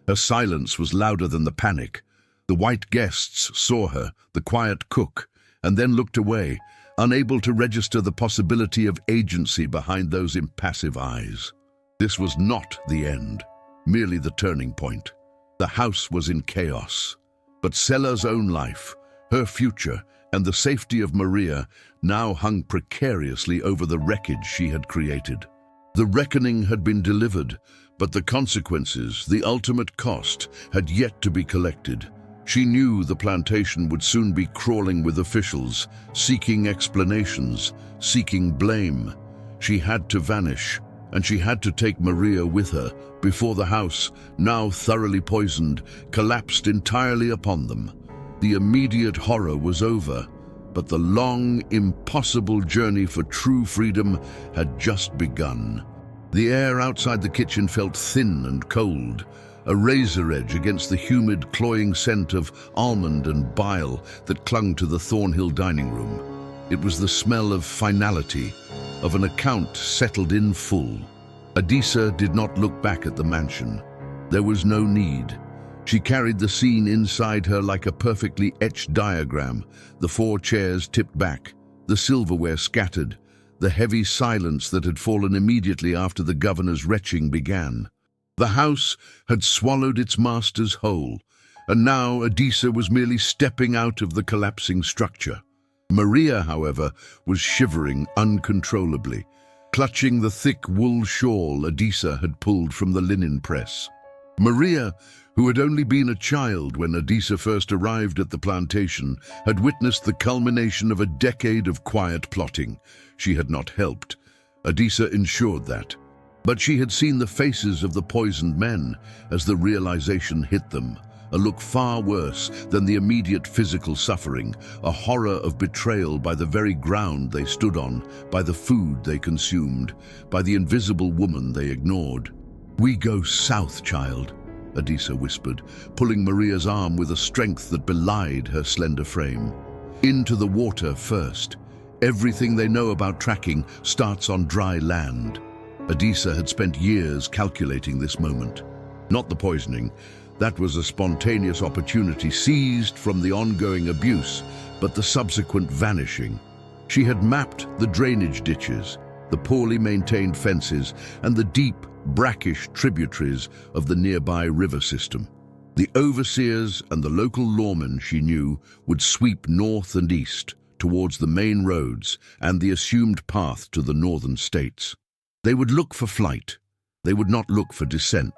Her silence was louder than the panic. The white guests saw her, the quiet cook, and then looked away, unable to register the possibility of agency behind those impassive eyes. This was not the end, merely the turning point. The house was in chaos, but Sella's own life, her future, and the safety of Maria now hung precariously over the wreckage she had created. The reckoning had been delivered, but the consequences, the ultimate cost, had yet to be collected. She knew the plantation would soon be crawling with officials, seeking explanations, seeking blame. She had to vanish, and she had to take Maria with her before the house, now thoroughly poisoned, collapsed entirely upon them. The immediate horror was over, but the long, impossible journey for true freedom had just begun. The air outside the kitchen felt thin and cold, a razor edge against the humid, cloying scent of almond and bile that clung to the Thornhill dining room. It was the smell of finality, of an account settled in full. Adisa did not look back at the mansion. There was no need. She carried the scene inside her like a perfectly etched diagram, the 4 chairs tipped back, the silverware scattered, the heavy silence that had fallen immediately after the governor's retching began. The house had swallowed its masters whole, and now Adisa was merely stepping out of the collapsing structure. Maria, however, was shivering uncontrollably, clutching the thick wool shawl Adisa had pulled from the linen press. Maria, who had only been a child when Adisa first arrived at the plantation, had witnessed the culmination of a decade of quiet plotting. She had not helped. Adisa ensured that. But she had seen the faces of the poisoned men as the realization hit them, a look far worse than the immediate physical suffering, a horror of betrayal by the very ground they stood on, by the food they consumed, by the invisible woman they ignored. "We go south, child," Adisa whispered, pulling Maria's arm with a strength that belied her slender frame. "Into the water first. Everything they know about tracking starts on dry land." Adisa had spent years calculating this moment. Not the poisoning. That was a spontaneous opportunity seized from the ongoing abuse, but the subsequent vanishing. She had mapped the drainage ditches, the poorly maintained fences, and the deep, brackish tributaries of the nearby river system. The overseers and the local lawmen, she knew, would sweep north and east towards the main roads and the assumed path to the northern states. They would look for flight. They would not look for descent.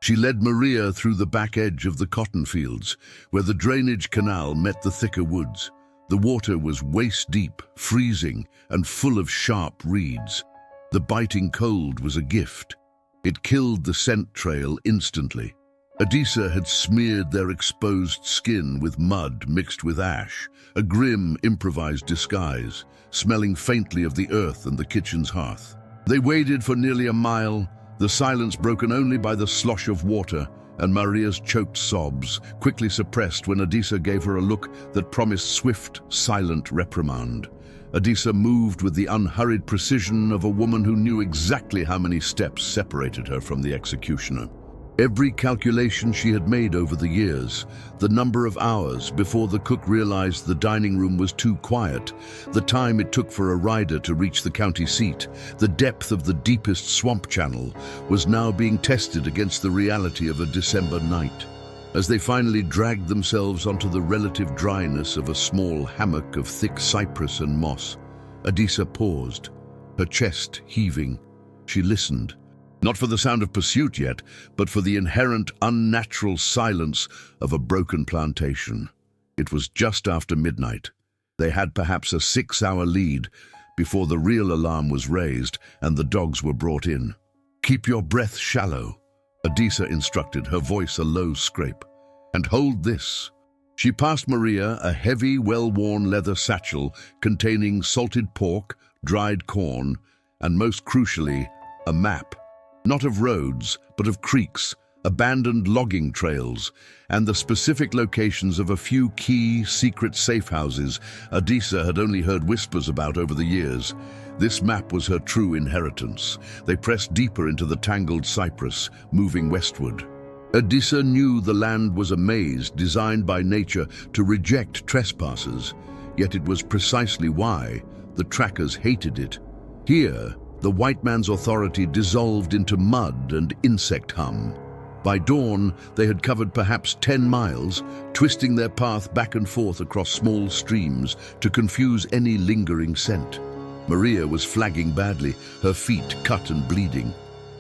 She led Maria through the back edge of the cotton fields, where the drainage canal met the thicker woods. The water was waist-deep, freezing, and full of sharp reeds. The biting cold was a gift. It killed the scent trail instantly. Adisa had smeared their exposed skin with mud mixed with ash, a grim, improvised disguise, smelling faintly of the earth and the kitchen's hearth. They waded for nearly a mile, the silence broken only by the slosh of water and Maria's choked sobs, quickly suppressed when Adisa gave her a look that promised swift, silent reprimand. Adisa moved with the unhurried precision of a woman who knew exactly how many steps separated her from the executioner. Every calculation she had made over the years, the number of hours before the cook realized the dining room was too quiet, the time it took for a rider to reach the county seat, the depth of the deepest swamp channel, was now being tested against the reality of a December night. As they finally dragged themselves onto the relative dryness of a small hammock of thick cypress and moss, Adisa paused, her chest heaving. She listened. Not for the sound of pursuit yet, but for the inherent unnatural silence of a broken plantation. It was just after midnight. They had perhaps a 6-hour lead before the real alarm was raised and the dogs were brought in. "Keep your breath shallow," Adisa instructed, her voice a low scrape. "And hold this." She passed Maria a heavy, well-worn leather satchel containing salted pork, dried corn, and most crucially, a map. Not of roads, but of creeks, abandoned logging trails, and the specific locations of a few key, secret safe houses Adisa had only heard whispers about over the years. This map was her true inheritance. They pressed deeper into the tangled cypress, moving westward. Adisa knew the land was a maze designed by nature to reject trespassers, yet it was precisely why the trackers hated it. Here, the white man's authority dissolved into mud and insect hum. By dawn, they had covered perhaps 10 miles, twisting their path back and forth across small streams to confuse any lingering scent. Maria was flagging badly, her feet cut and bleeding.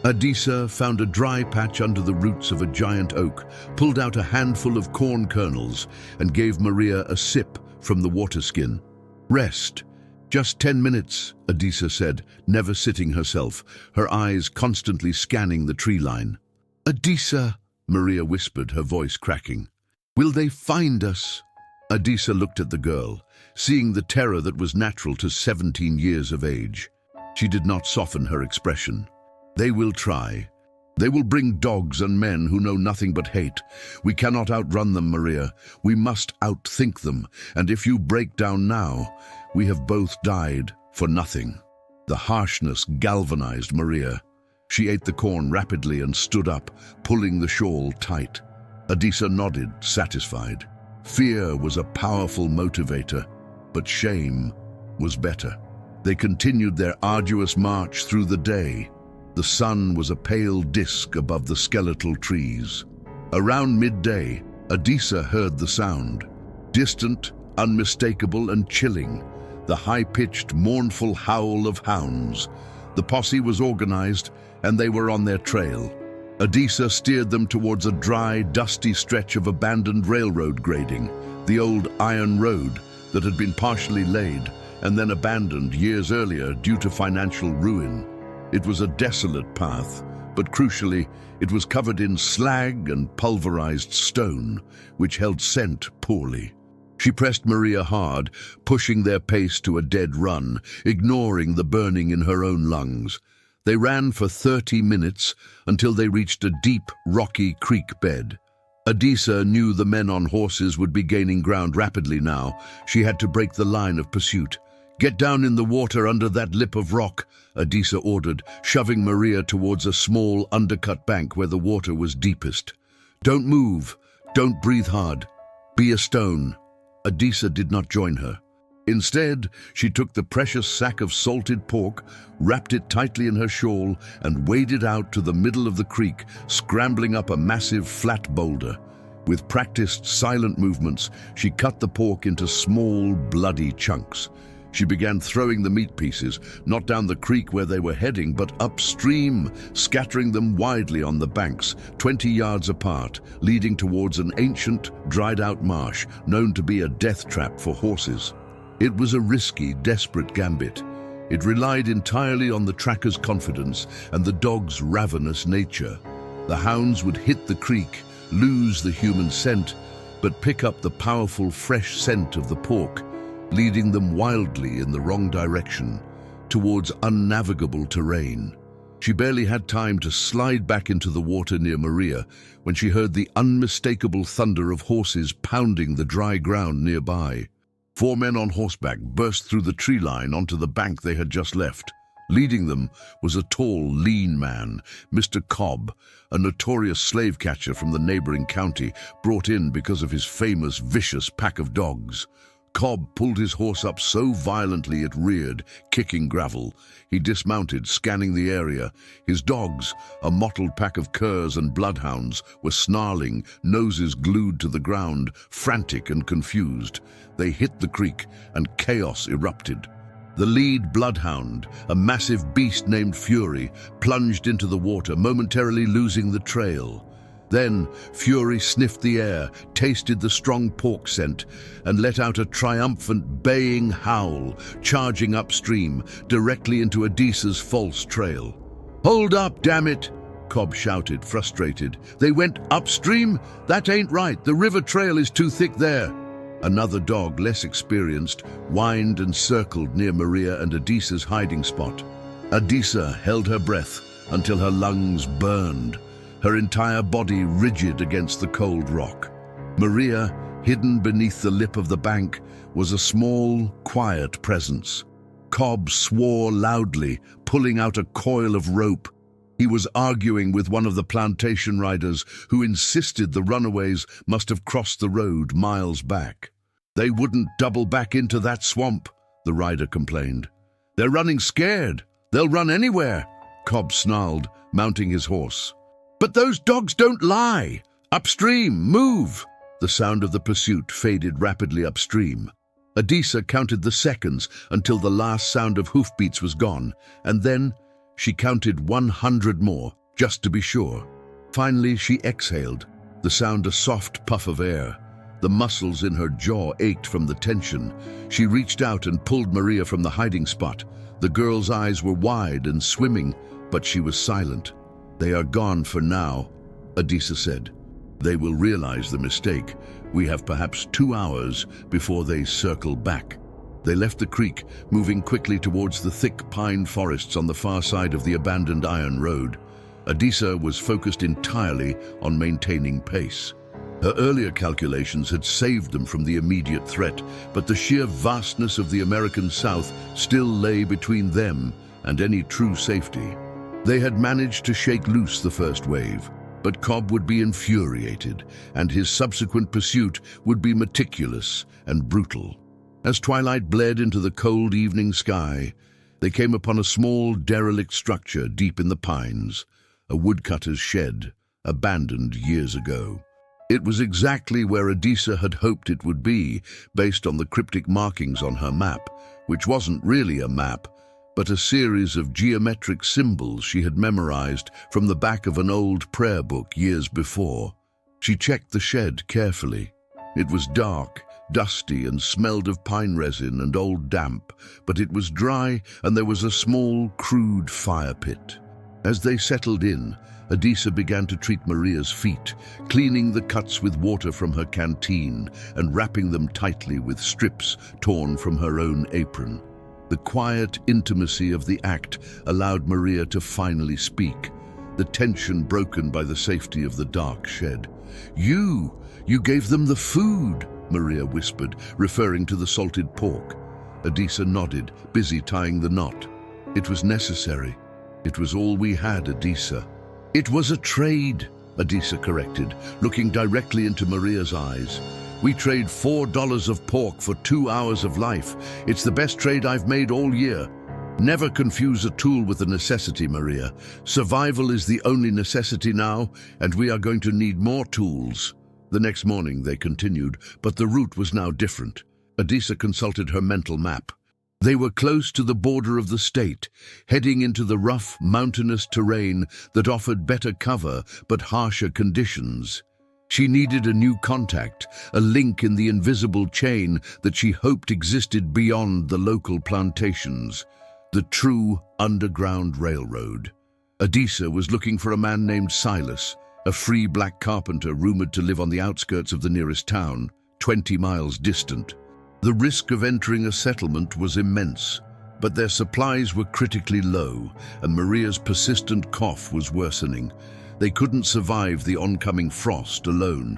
Adisa found a dry patch under the roots of a giant oak, pulled out a handful of corn kernels, and gave Maria a sip from the water skin. "Rest. Just 10 minutes, Adisa said, never sitting herself, her eyes constantly scanning the tree line. "Adisa," Maria whispered, her voice cracking. "Will they find us?" Adisa looked at the girl, seeing the terror that was natural to 17 years of age. She did not soften her expression. "They will try. They will bring dogs and men who know nothing but hate. We cannot outrun them, Maria. We must outthink them, and if you break down now, we have both died for nothing." The harshness galvanized Maria. She ate the corn rapidly and stood up, pulling the shawl tight. Adisa nodded, satisfied. Fear was a powerful motivator, but shame was better. They continued their arduous march through the day. The sun was a pale disk above the skeletal trees. Around midday, Adisa heard the sound. Distant, unmistakable and chilling. The high-pitched, mournful howl of hounds. The posse was organized, and they were on their trail. Adisa steered them towards a dry, dusty stretch of abandoned railroad grading, the old iron road that had been partially laid and then abandoned years earlier due to financial ruin. It was a desolate path, but crucially, it was covered in slag and pulverized stone, which held scent poorly. She pressed Maria hard, pushing their pace to a dead run, ignoring the burning in her own lungs. They ran for 30 minutes until they reached a deep, rocky creek bed. Adisa knew the men on horses would be gaining ground rapidly now. She had to break the line of pursuit. "Get down in the water under that lip of rock," Adisa ordered, shoving Maria towards a small, undercut bank where the water was deepest. "Don't move. Don't breathe hard. Be a stone." Adisa did not join her. Instead, she took the precious sack of salted pork, wrapped it tightly in her shawl, and waded out to the middle of the creek, scrambling up a massive flat boulder. With practiced, silent movements, she cut the pork into small, bloody chunks. She began throwing the meat pieces, not down the creek where they were heading, but upstream, scattering them widely on the banks, 20 yards apart, leading towards an ancient, dried-out marsh known to be a death trap for horses. It was a risky, desperate gambit. It relied entirely on the tracker's confidence and the dog's ravenous nature. The hounds would hit the creek, lose the human scent, but pick up the powerful, fresh scent of the pork, leading them wildly in the wrong direction, towards unnavigable terrain. She barely had time to slide back into the water near Maria when she heard the unmistakable thunder of horses pounding the dry ground nearby. 4 men on horseback burst through the tree line onto the bank they had just left. Leading them was a tall, lean man, Mr. Cobb, a notorious slave catcher from the neighboring county, brought in because of his famous, vicious pack of dogs. Cobb pulled his horse up so violently it reared, kicking gravel. He dismounted, scanning the area. His dogs, a mottled pack of curs and bloodhounds, were snarling, noses glued to the ground, frantic and confused. They hit the creek, and chaos erupted. The lead bloodhound, a massive beast named Fury, plunged into the water, momentarily losing the trail. Then Fury sniffed the air, tasted the strong pork scent, and let out a triumphant baying howl, charging upstream, directly into Adisa's false trail. "Hold up, damn it!" Cobb shouted, frustrated. "They went upstream? That ain't right. The river trail is too thick there." Another dog, less experienced, whined and circled near Maria and Adisa's hiding spot. Adisa held her breath until her lungs burned, her entire body rigid against the cold rock. Maria, hidden beneath the lip of the bank, was a small, quiet presence. Cobb swore loudly, pulling out a coil of rope. He was arguing with one of the plantation riders who insisted the runaways must have crossed the road miles back. "They wouldn't double back into that swamp," the rider complained. "They're running scared. They'll run anywhere," Cobb snarled, mounting his horse. "But those dogs don't lie! Upstream, move!" The sound of the pursuit faded rapidly upstream. Adisa counted the seconds until the last sound of hoofbeats was gone, and then she counted 100 more, just to be sure. Finally, she exhaled, the sound a soft puff of air. The muscles in her jaw ached from the tension. She reached out and pulled Maria from the hiding spot. The girl's eyes were wide and swimming, but she was silent. "They are gone for now," Adisa said. "They will realize the mistake. We have perhaps 2 hours before they circle back." They left the creek, moving quickly towards the thick pine forests on the far side of the abandoned iron road. Adisa was focused entirely on maintaining pace. Her earlier calculations had saved them from the immediate threat, but the sheer vastness of the American South still lay between them and any true safety. They had managed to shake loose the first wave, but Cobb would be infuriated, and his subsequent pursuit would be meticulous and brutal. As twilight bled into the cold evening sky, they came upon a small, derelict structure deep in the pines, a woodcutter's shed, abandoned years ago. It was exactly where Adisa had hoped it would be, based on the cryptic markings on her map, which wasn't really a map, but a series of geometric symbols she had memorized from the back of an old prayer book years before. She checked the shed carefully. It was dark, dusty, and smelled of pine resin and old damp, but it was dry and there was a small, crude fire pit. As they settled in, Adisa began to treat Maria's feet, cleaning the cuts with water from her canteen and wrapping them tightly with strips torn from her own apron. The quiet intimacy of the act allowed Maria to finally speak, the tension broken by the safety of the dark shed. You gave them the food," Maria whispered, referring to the salted pork. Adisa nodded, busy tying the knot. "It was necessary. It was all we had, Adisa." "It was a trade," Adisa corrected, looking directly into Maria's eyes. "We trade $4 of pork for 2 hours of life. It's the best trade I've made all year." "Never confuse a tool with a necessity, Maria. Survival is the only necessity now, and we are going to need more tools." The next morning they continued, but the route was now different. Adisa consulted her mental map. They were close to the border of the state, heading into the rough, mountainous terrain that offered better cover but harsher conditions. She needed a new contact, a link in the invisible chain that she hoped existed beyond the local plantations. The true underground railroad. Adisa was looking for a man named Silas, a free black carpenter rumored to live on the outskirts of the nearest town, 20 miles distant. The risk of entering a settlement was immense, but their supplies were critically low, and Maria's persistent cough was worsening. They couldn't survive the oncoming frost alone.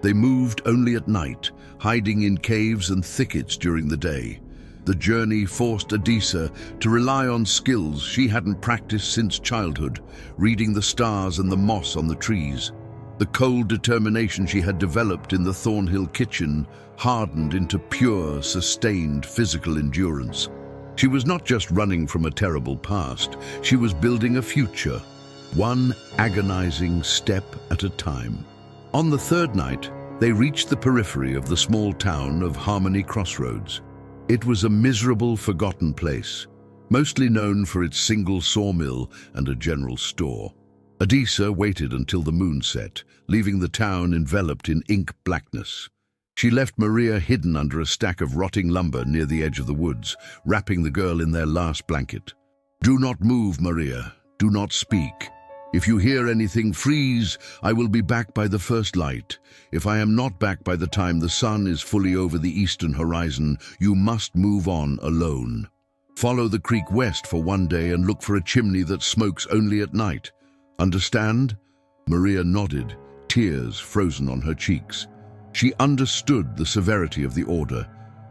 They moved only at night, hiding in caves and thickets during the day. The journey forced Adisa to rely on skills she hadn't practiced since childhood, reading the stars and the moss on the trees. The cold determination she had developed in the Thornhill kitchen hardened into pure, sustained physical endurance. She was not just running from a terrible past, she was building a future, one agonizing step at a time. On the third night, they reached the periphery of the small town of Harmony Crossroads. It was a miserable, forgotten place, mostly known for its single sawmill and a general store. Adisa waited until the moon set, leaving the town enveloped in ink blackness. She left Maria hidden under a stack of rotting lumber near the edge of the woods, wrapping the girl in their last blanket. "Do not move, Maria. Do not speak. If you hear anything, freeze. I will be back by the first light. If I am not back by the time the sun is fully over the eastern horizon, you must move on alone. Follow the creek west for one day and look for a chimney that smokes only at night. Understand?" Maria nodded, tears frozen on her cheeks. She understood the severity of the order.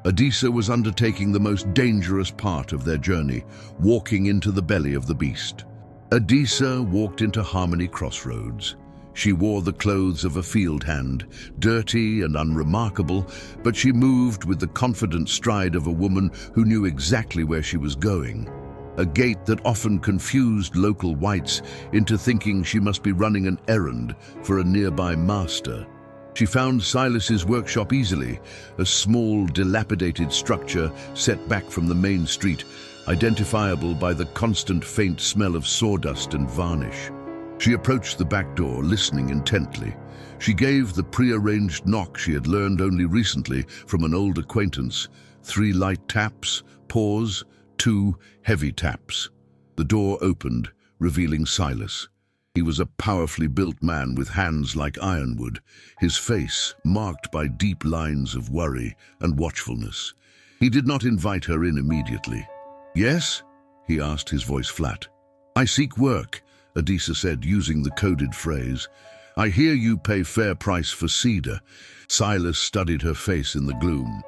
Adisa was undertaking the most dangerous part of their journey, walking into the belly of the beast. Adisa walked into Harmony Crossroads. She wore the clothes of a field hand, dirty and unremarkable, but she moved with the confident stride of a woman who knew exactly where she was going. A gait that often confused local whites into thinking she must be running an errand for a nearby master. She found Silas's workshop easily, a small, dilapidated structure set back from the main street, identifiable by the constant faint smell of sawdust and varnish. She approached the back door, listening intently. She gave the prearranged knock she had learned only recently from an old acquaintance. 3 light taps, pause, 2 heavy taps. The door opened, revealing Silas. He was a powerfully built man with hands like ironwood, his face marked by deep lines of worry and watchfulness. He did not invite her in immediately. "Yes?" he asked, his voice flat. "I seek work," Adisa said, using the coded phrase. "I hear you pay fair price for cedar." Silas studied her face in the gloom.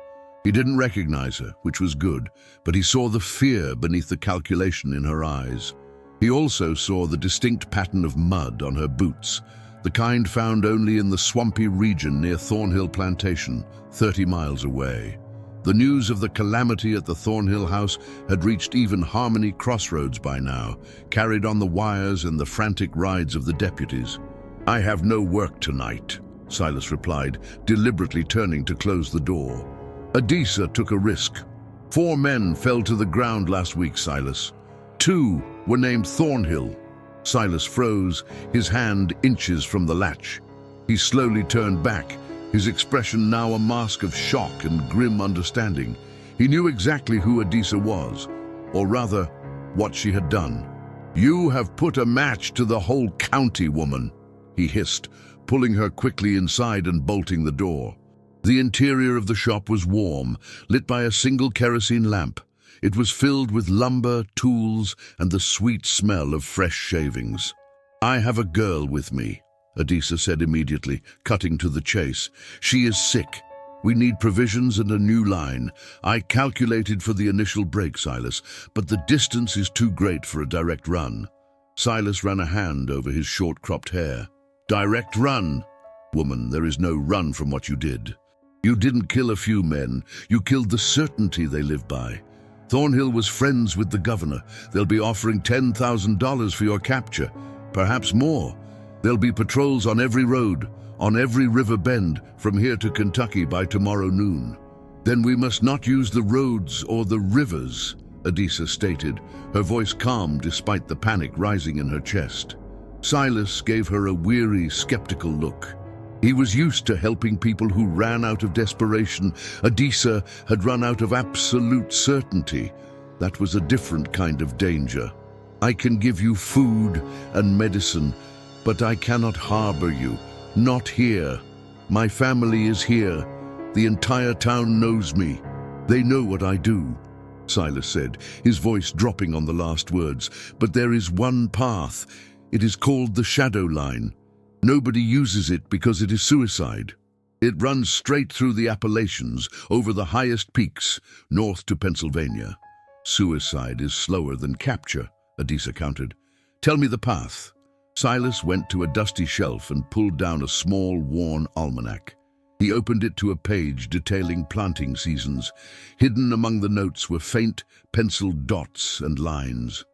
He didn't recognize her, which was good, but he saw the fear beneath the calculation in her eyes. He also saw the distinct pattern of mud on her boots, the kind found only in the swampy region near Thornhill Plantation, 30 miles away. The news of the calamity at the Thornhill house had reached even Harmony Crossroads by now, carried on the wires and the frantic rides of the deputies. "I have no work tonight," Silas replied, deliberately turning to close the door. Adisa took a risk. 4 men fell to the ground last week, Silas. 2 were named Thornhill. Silas froze, his hand inches from the latch. He slowly turned back, his expression now a mask of shock and grim understanding. He knew exactly who Adisa was, or rather, what she had done. "You have put a match to the whole county, woman," he hissed, pulling her quickly inside and bolting the door. The interior of the shop was warm, lit by a single kerosene lamp. It was filled with lumber, tools, and the sweet smell of fresh shavings. "I have a girl with me," Adisa said immediately, cutting to the chase. "She is sick. We need provisions and a new line. I calculated for the initial break, Silas, but the distance is too great for a direct run." Silas ran a hand over his short-cropped hair. "Direct run? Woman, there is no run from what you did. You didn't kill a few men. You killed the certainty they live by. Thornhill was friends with the governor. They'll be offering $10,000 for your capture, perhaps more. There'll be patrols on every road, on every river bend, from here to Kentucky by tomorrow noon. Then we must not use the roads or the rivers," Adisa stated, her voice calm despite the panic rising in her chest. Silas gave her a weary, skeptical look. He was used to helping people who ran out of desperation. Adisa had run out of absolute certainty. That was a different kind of danger. "I can give you food and medicine, but I cannot harbor you. Not here. My family is here. The entire town knows me. They know what I do," Silas said, his voice dropping on the last words. "But there is one path. It is called the Shadow Line. Nobody uses it because it is suicide. It runs straight through the Appalachians, over the highest peaks, north to Pennsylvania. Suicide is slower than capture," Adisa countered. "Tell me the path." Silas went to a dusty shelf and pulled down a small, worn almanac. He opened it to a page detailing planting seasons. Hidden among the notes were faint, penciled dots and lines.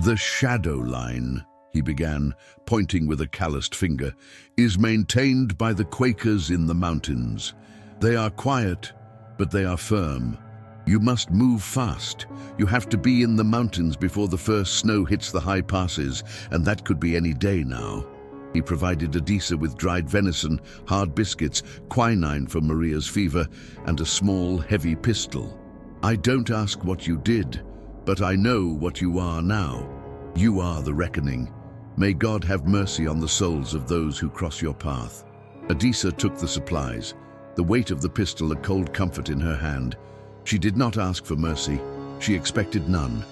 "The Shadow Line," he began, pointing with a calloused finger, "is maintained by the Quakers in the mountains. They are quiet, but they are firm. You must move fast. You have to be in the mountains before the first snow hits the high passes, and that could be any day now." He provided Adisa with dried venison, hard biscuits, quinine for Maria's fever, and a small, heavy pistol. "I don't ask what you did, but I know what you are now. You are the reckoning. May God have mercy on the souls of those who cross your path." Adisa took the supplies, the weight of the pistol a cold comfort in her hand. She did not ask for mercy. She expected none.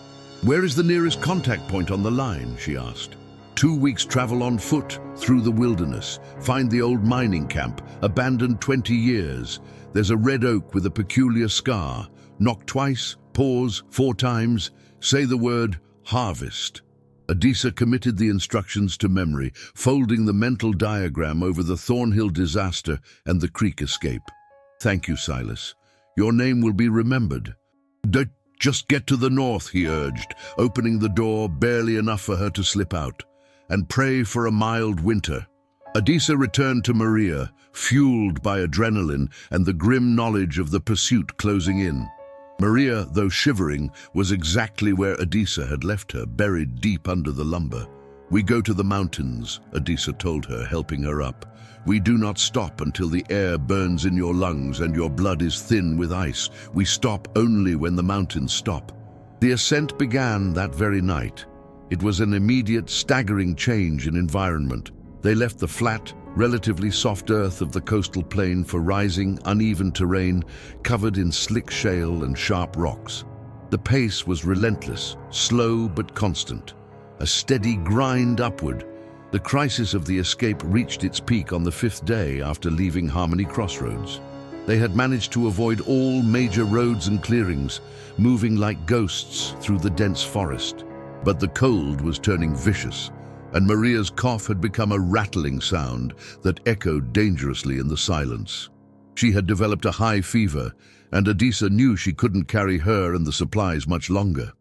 "Where is the nearest contact point on the line?" she asked. 2 weeks' travel on foot through the wilderness. Find the old mining camp, abandoned 20 years. There's a red oak with a peculiar scar. Knock twice, pause 4 times, say the word harvest. Adisa committed the instructions to memory, folding the mental diagram over the Thornhill disaster and the creek escape. "Thank you, Silas. Your name will be remembered." "Just get to the north," he urged, opening the door barely enough for her to slip out. "And pray for a mild winter." Adisa returned to Maria, fueled by adrenaline and the grim knowledge of the pursuit closing in. Maria, though shivering, was exactly where Adisa had left her, buried deep under the lumber. "We go to the mountains," Adisa told her, helping her up. "We do not stop until the air burns in your lungs and your blood is thin with ice. We stop only when the mountains stop." The ascent began that very night. It was an immediate, staggering change in environment. They left the flat, relatively soft earth of the coastal plain for rising, uneven terrain covered in slick shale and sharp rocks. The pace was relentless, slow but constant, a steady grind upward. The crisis of the escape reached its peak on the 5th day after leaving Harmony Crossroads. They had managed to avoid all major roads and clearings, moving like ghosts through the dense forest. But the cold was turning vicious, and Maria's cough had become a rattling sound that echoed dangerously in the silence. She had developed a high fever, and Adisa knew she couldn't carry her and the supplies much longer.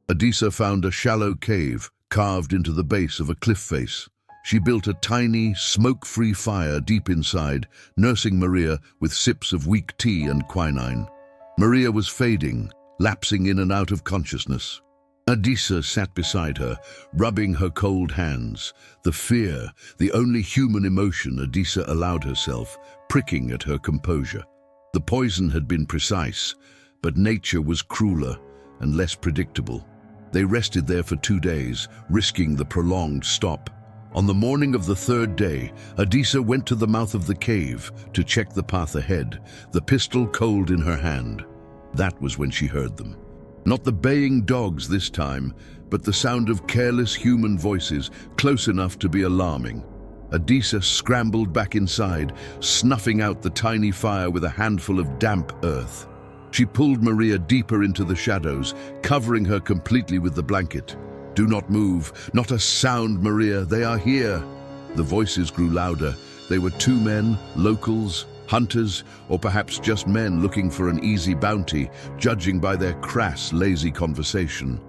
Adisa found a shallow cave carved into the base of a cliff face. She built a tiny, smoke-free fire deep inside, nursing Maria with sips of weak tea and quinine. Maria was fading, lapsing in and out of consciousness. Adisa sat beside her, rubbing her cold hands, the fear, the only human emotion Adisa allowed herself, pricking at her composure. The poison had been precise, but nature was crueler and less predictable. They rested there for 2 days, risking the prolonged stop. On the morning of the 3rd day, Adisa went to the mouth of the cave to check the path ahead, the pistol cold in her hand. That was when she heard them. Not the baying dogs this time, but the sound of careless human voices, close enough to be alarming. Adisa scrambled back inside, snuffing out the tiny fire with a handful of damp earth. She pulled Maria deeper into the shadows, covering her completely with the blanket. "Do not move, not a sound, Maria, they are here." The voices grew louder. They were 2 men, locals, hunters, or perhaps just men looking for an easy bounty, judging by their crass, lazy conversation.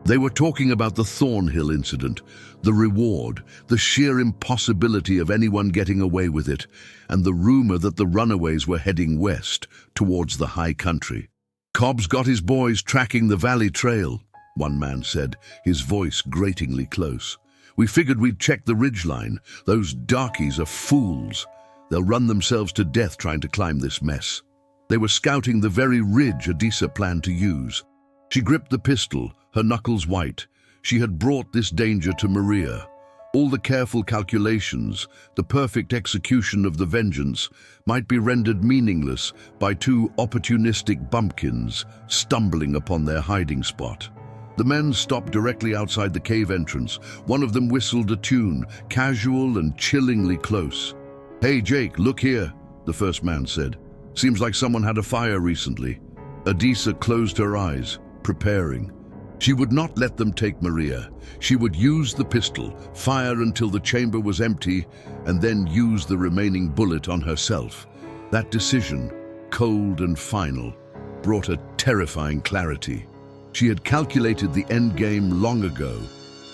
They were talking about the Thornhill incident, the reward, the sheer impossibility of anyone getting away with it, and the rumor that the runaways were heading west, towards the high country. "Cobb's got his boys tracking the valley trail," one man said, his voice gratingly close. "We figured we'd check the ridgeline. Those darkies are fools. They'll run themselves to death trying to climb this mess." They were scouting the very ridge Adisa planned to use. She gripped the pistol, her knuckles white. She had brought this danger to Maria. All the careful calculations, the perfect execution of the vengeance, might be rendered meaningless by 2 opportunistic bumpkins stumbling upon their hiding spot. The men stopped directly outside the cave entrance. One of them whistled a tune, casual and chillingly close. "Hey, Jake, look here," the first man said. "Seems like someone had a fire recently." Adisa closed her eyes, preparing. She would not let them take Maria. She would use the pistol, fire until the chamber was empty, and then use the remaining bullet on herself. That decision, cold and final, brought a terrifying clarity. She had calculated the end game long ago.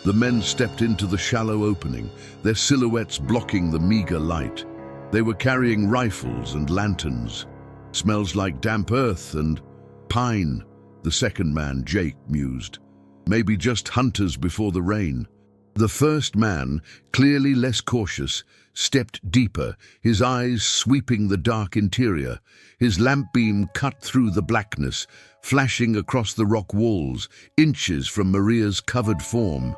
The men stepped into the shallow opening, their silhouettes blocking the meager light. They were carrying rifles and lanterns. "Smells like damp earth and pine," the second man, Jake, mused. "Maybe just hunters before the rain." The first man, clearly less cautious, stepped deeper, his eyes sweeping the dark interior. His lamp beam cut through the blackness, flashing across the rock walls, inches from Maria's covered form.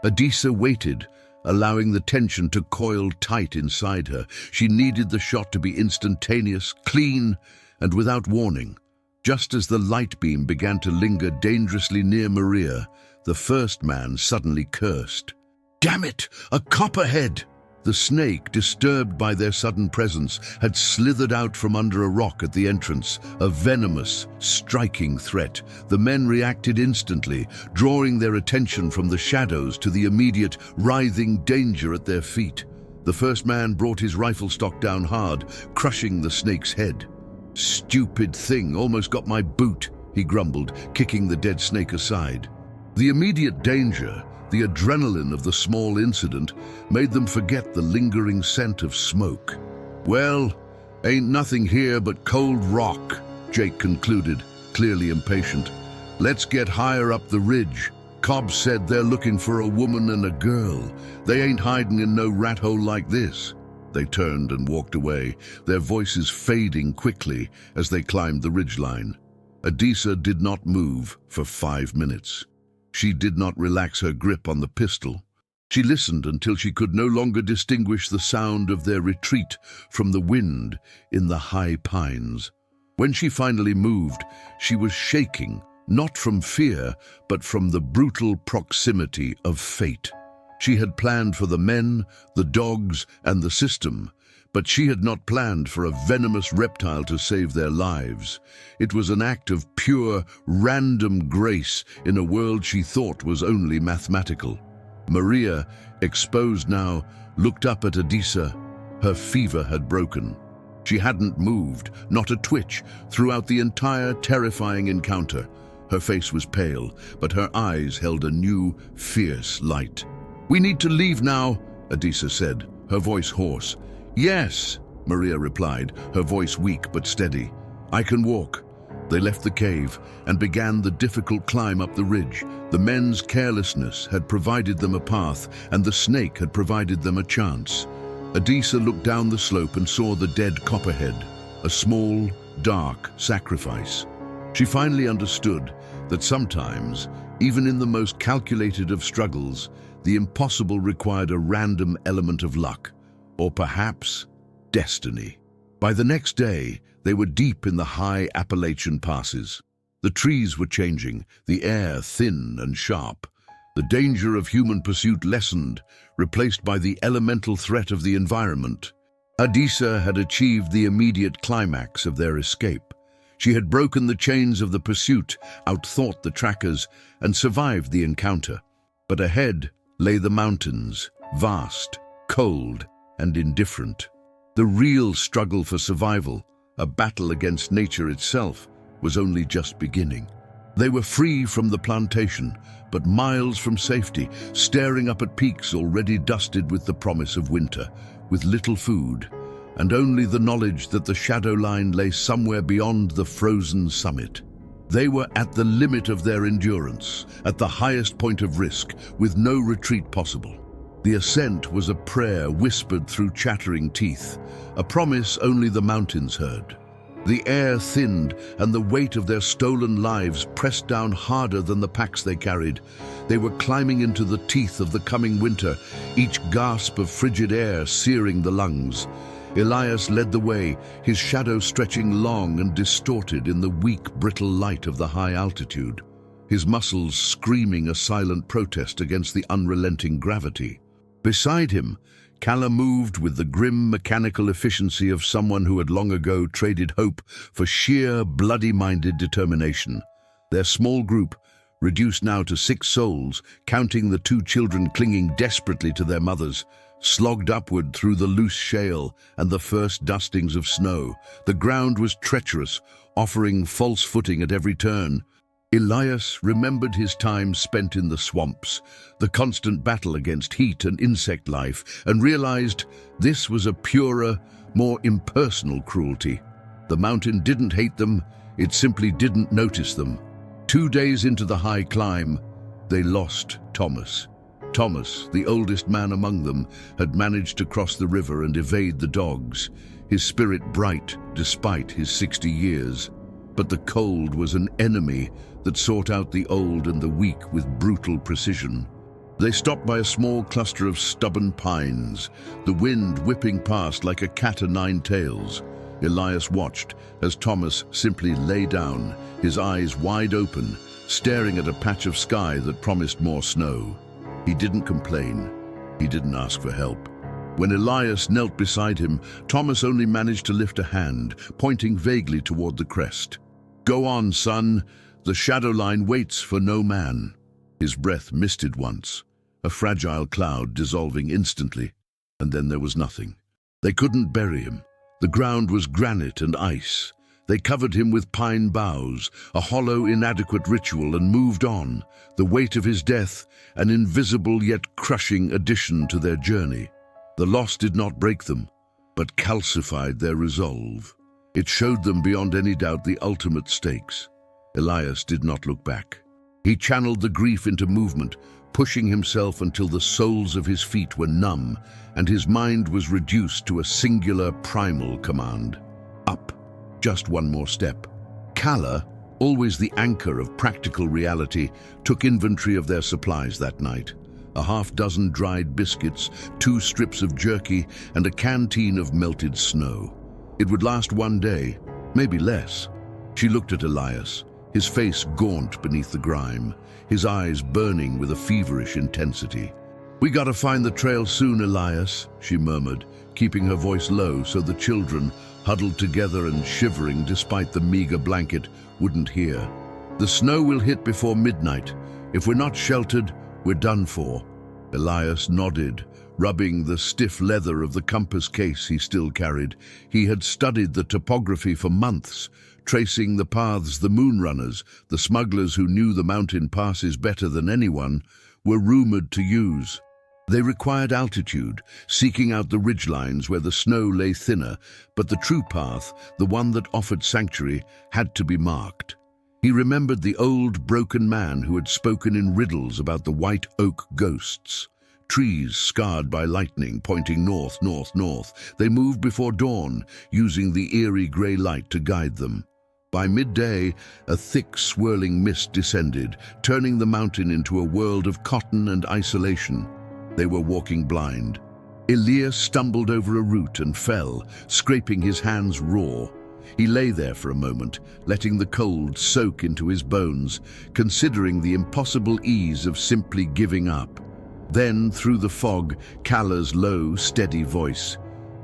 Adisa waited, allowing the tension to coil tight inside her. She needed the shot to be instantaneous, clean, and without warning. Just as the light beam began to linger dangerously near Maria, the first man suddenly cursed. "Damn it! A copperhead!" The snake, disturbed by their sudden presence, had slithered out from under a rock at the entrance, a venomous, striking threat. The men reacted instantly, drawing their attention from the shadows to the immediate, writhing danger at their feet. The first man brought his rifle stock down hard, crushing the snake's head. "Stupid thing, almost got my boot," he grumbled, kicking the dead snake aside. The immediate danger, the adrenaline of the small incident, made them forget the lingering scent of smoke. "Well, ain't nothing here but cold rock," Jake concluded, clearly impatient. "Let's get higher up the ridge. Cobb said they're looking for a woman and a girl. They ain't hiding in no rat hole like this." They turned and walked away, their voices fading quickly as they climbed the ridgeline. Adisa did not move for 5 minutes. She did not relax her grip on the pistol. She listened until she could no longer distinguish the sound of their retreat from the wind in the high pines. When she finally moved, she was shaking, not from fear, but from the brutal proximity of fate. She had planned for the men, the dogs, and the system, but she had not planned for a venomous reptile to save their lives. It was an act of pure, random grace in a world she thought was only mathematical. Maria, exposed now, looked up at Adisa. Her fever had broken. She hadn't moved, not a twitch, throughout the entire terrifying encounter. Her face was pale, but her eyes held a new, fierce light. "We need to leave now," Adisa said, her voice hoarse. "Yes," Maria replied, her voice weak but steady. "I can walk." They left the cave and began the difficult climb up the ridge. The men's carelessness had provided them a path, and the snake had provided them a chance. Adisa looked down the slope and saw the dead copperhead, a small, dark sacrifice. She finally understood that sometimes, even in the most calculated of struggles, the impossible required a random element of luck. Or perhaps destiny. By the next day, they were deep in the high Appalachian passes. The trees were changing, the air thin and sharp. The danger of human pursuit lessened, replaced by the elemental threat of the environment. Adisa had achieved the immediate climax of their escape. She had broken the chains of the pursuit, outthought the trackers, and survived the encounter. But ahead lay the mountains, vast, cold, and indifferent. The real struggle for survival, a battle against nature itself, was only just beginning. They were free from the plantation, but miles from safety, staring up at peaks already dusted with the promise of winter, with little food, and only the knowledge that the shadow line lay somewhere beyond the frozen summit. They were at the limit of their endurance, at the highest point of risk, with no retreat possible. The ascent was a prayer whispered through chattering teeth, a promise only the mountains heard. The air thinned, and the weight of their stolen lives pressed down harder than the packs they carried. They were climbing into the teeth of the coming winter, each gasp of frigid air searing the lungs. Elias led the way, his shadow stretching long and distorted in the weak, brittle light of the high altitude, his muscles screaming a silent protest against the unrelenting gravity. Beside him, Kala moved with the grim mechanical efficiency of someone who had long ago traded hope for sheer, bloody-minded determination. Their small group, reduced now to 6 souls, counting the 2 children clinging desperately to their mothers, slogged upward through the loose shale and the first dustings of snow. The ground was treacherous, offering false footing at every turn. Elias remembered his time spent in the swamps, the constant battle against heat and insect life, and realized this was a purer, more impersonal cruelty. The mountain didn't hate them, it simply didn't notice them. 2 days into the high climb, they lost Thomas. Thomas, the oldest man among them, had managed to cross the river and evade the dogs, his spirit bright despite his 60 years. But the cold was an enemy that sought out the old and the weak with brutal precision. They stopped by a small cluster of stubborn pines, the wind whipping past like a cat o' 9 tails. Elias watched as Thomas simply lay down, his eyes wide open, staring at a patch of sky that promised more snow. He didn't complain. He didn't ask for help. When Elias knelt beside him, Thomas only managed to lift a hand, pointing vaguely toward the crest. "Go on, son. The shadow line waits for no man." His breath misted once, a fragile cloud dissolving instantly, and then there was nothing. They couldn't bury him. The ground was granite and ice. They covered him with pine boughs, a hollow, inadequate ritual, and moved on, the weight of his death an invisible yet crushing addition to their journey. The loss did not break them, but calcified their resolve. It showed them beyond any doubt the ultimate stakes. Elias did not look back. He channeled the grief into movement, pushing himself until the soles of his feet were numb and his mind was reduced to a singular primal command. Up, just one more step. Kala, always the anchor of practical reality, took inventory of their supplies that night. A half-dozen dried biscuits, 2 strips of jerky, and a canteen of melted snow. It would last one day, maybe less. She looked at Elias, his face gaunt beneath the grime, his eyes burning with a feverish intensity. "We gotta find the trail soon, Elias," she murmured, keeping her voice low so the children, huddled together and shivering despite the meager blanket, wouldn't hear. "The snow will hit before midnight. If we're not sheltered, we're done for." Elias nodded, rubbing the stiff leather of the compass case he still carried. He had studied the topography for months, tracing the paths the moonrunners, the smugglers who knew the mountain passes better than anyone, were rumored to use. They required altitude, seeking out the ridgelines where the snow lay thinner, but the true path, the one that offered sanctuary, had to be marked. He remembered the old, broken man who had spoken in riddles about the white oak ghosts. Trees scarred by lightning, pointing north, north, north. They moved before dawn, using the eerie grey light to guide them. By midday, a thick, swirling mist descended, turning the mountain into a world of cotton and isolation. They were walking blind. Elias stumbled over a root and fell, scraping his hands raw. He lay there for a moment, letting the cold soak into his bones, considering the impossible ease of simply giving up. Then, through the fog, Kala's low, steady voice.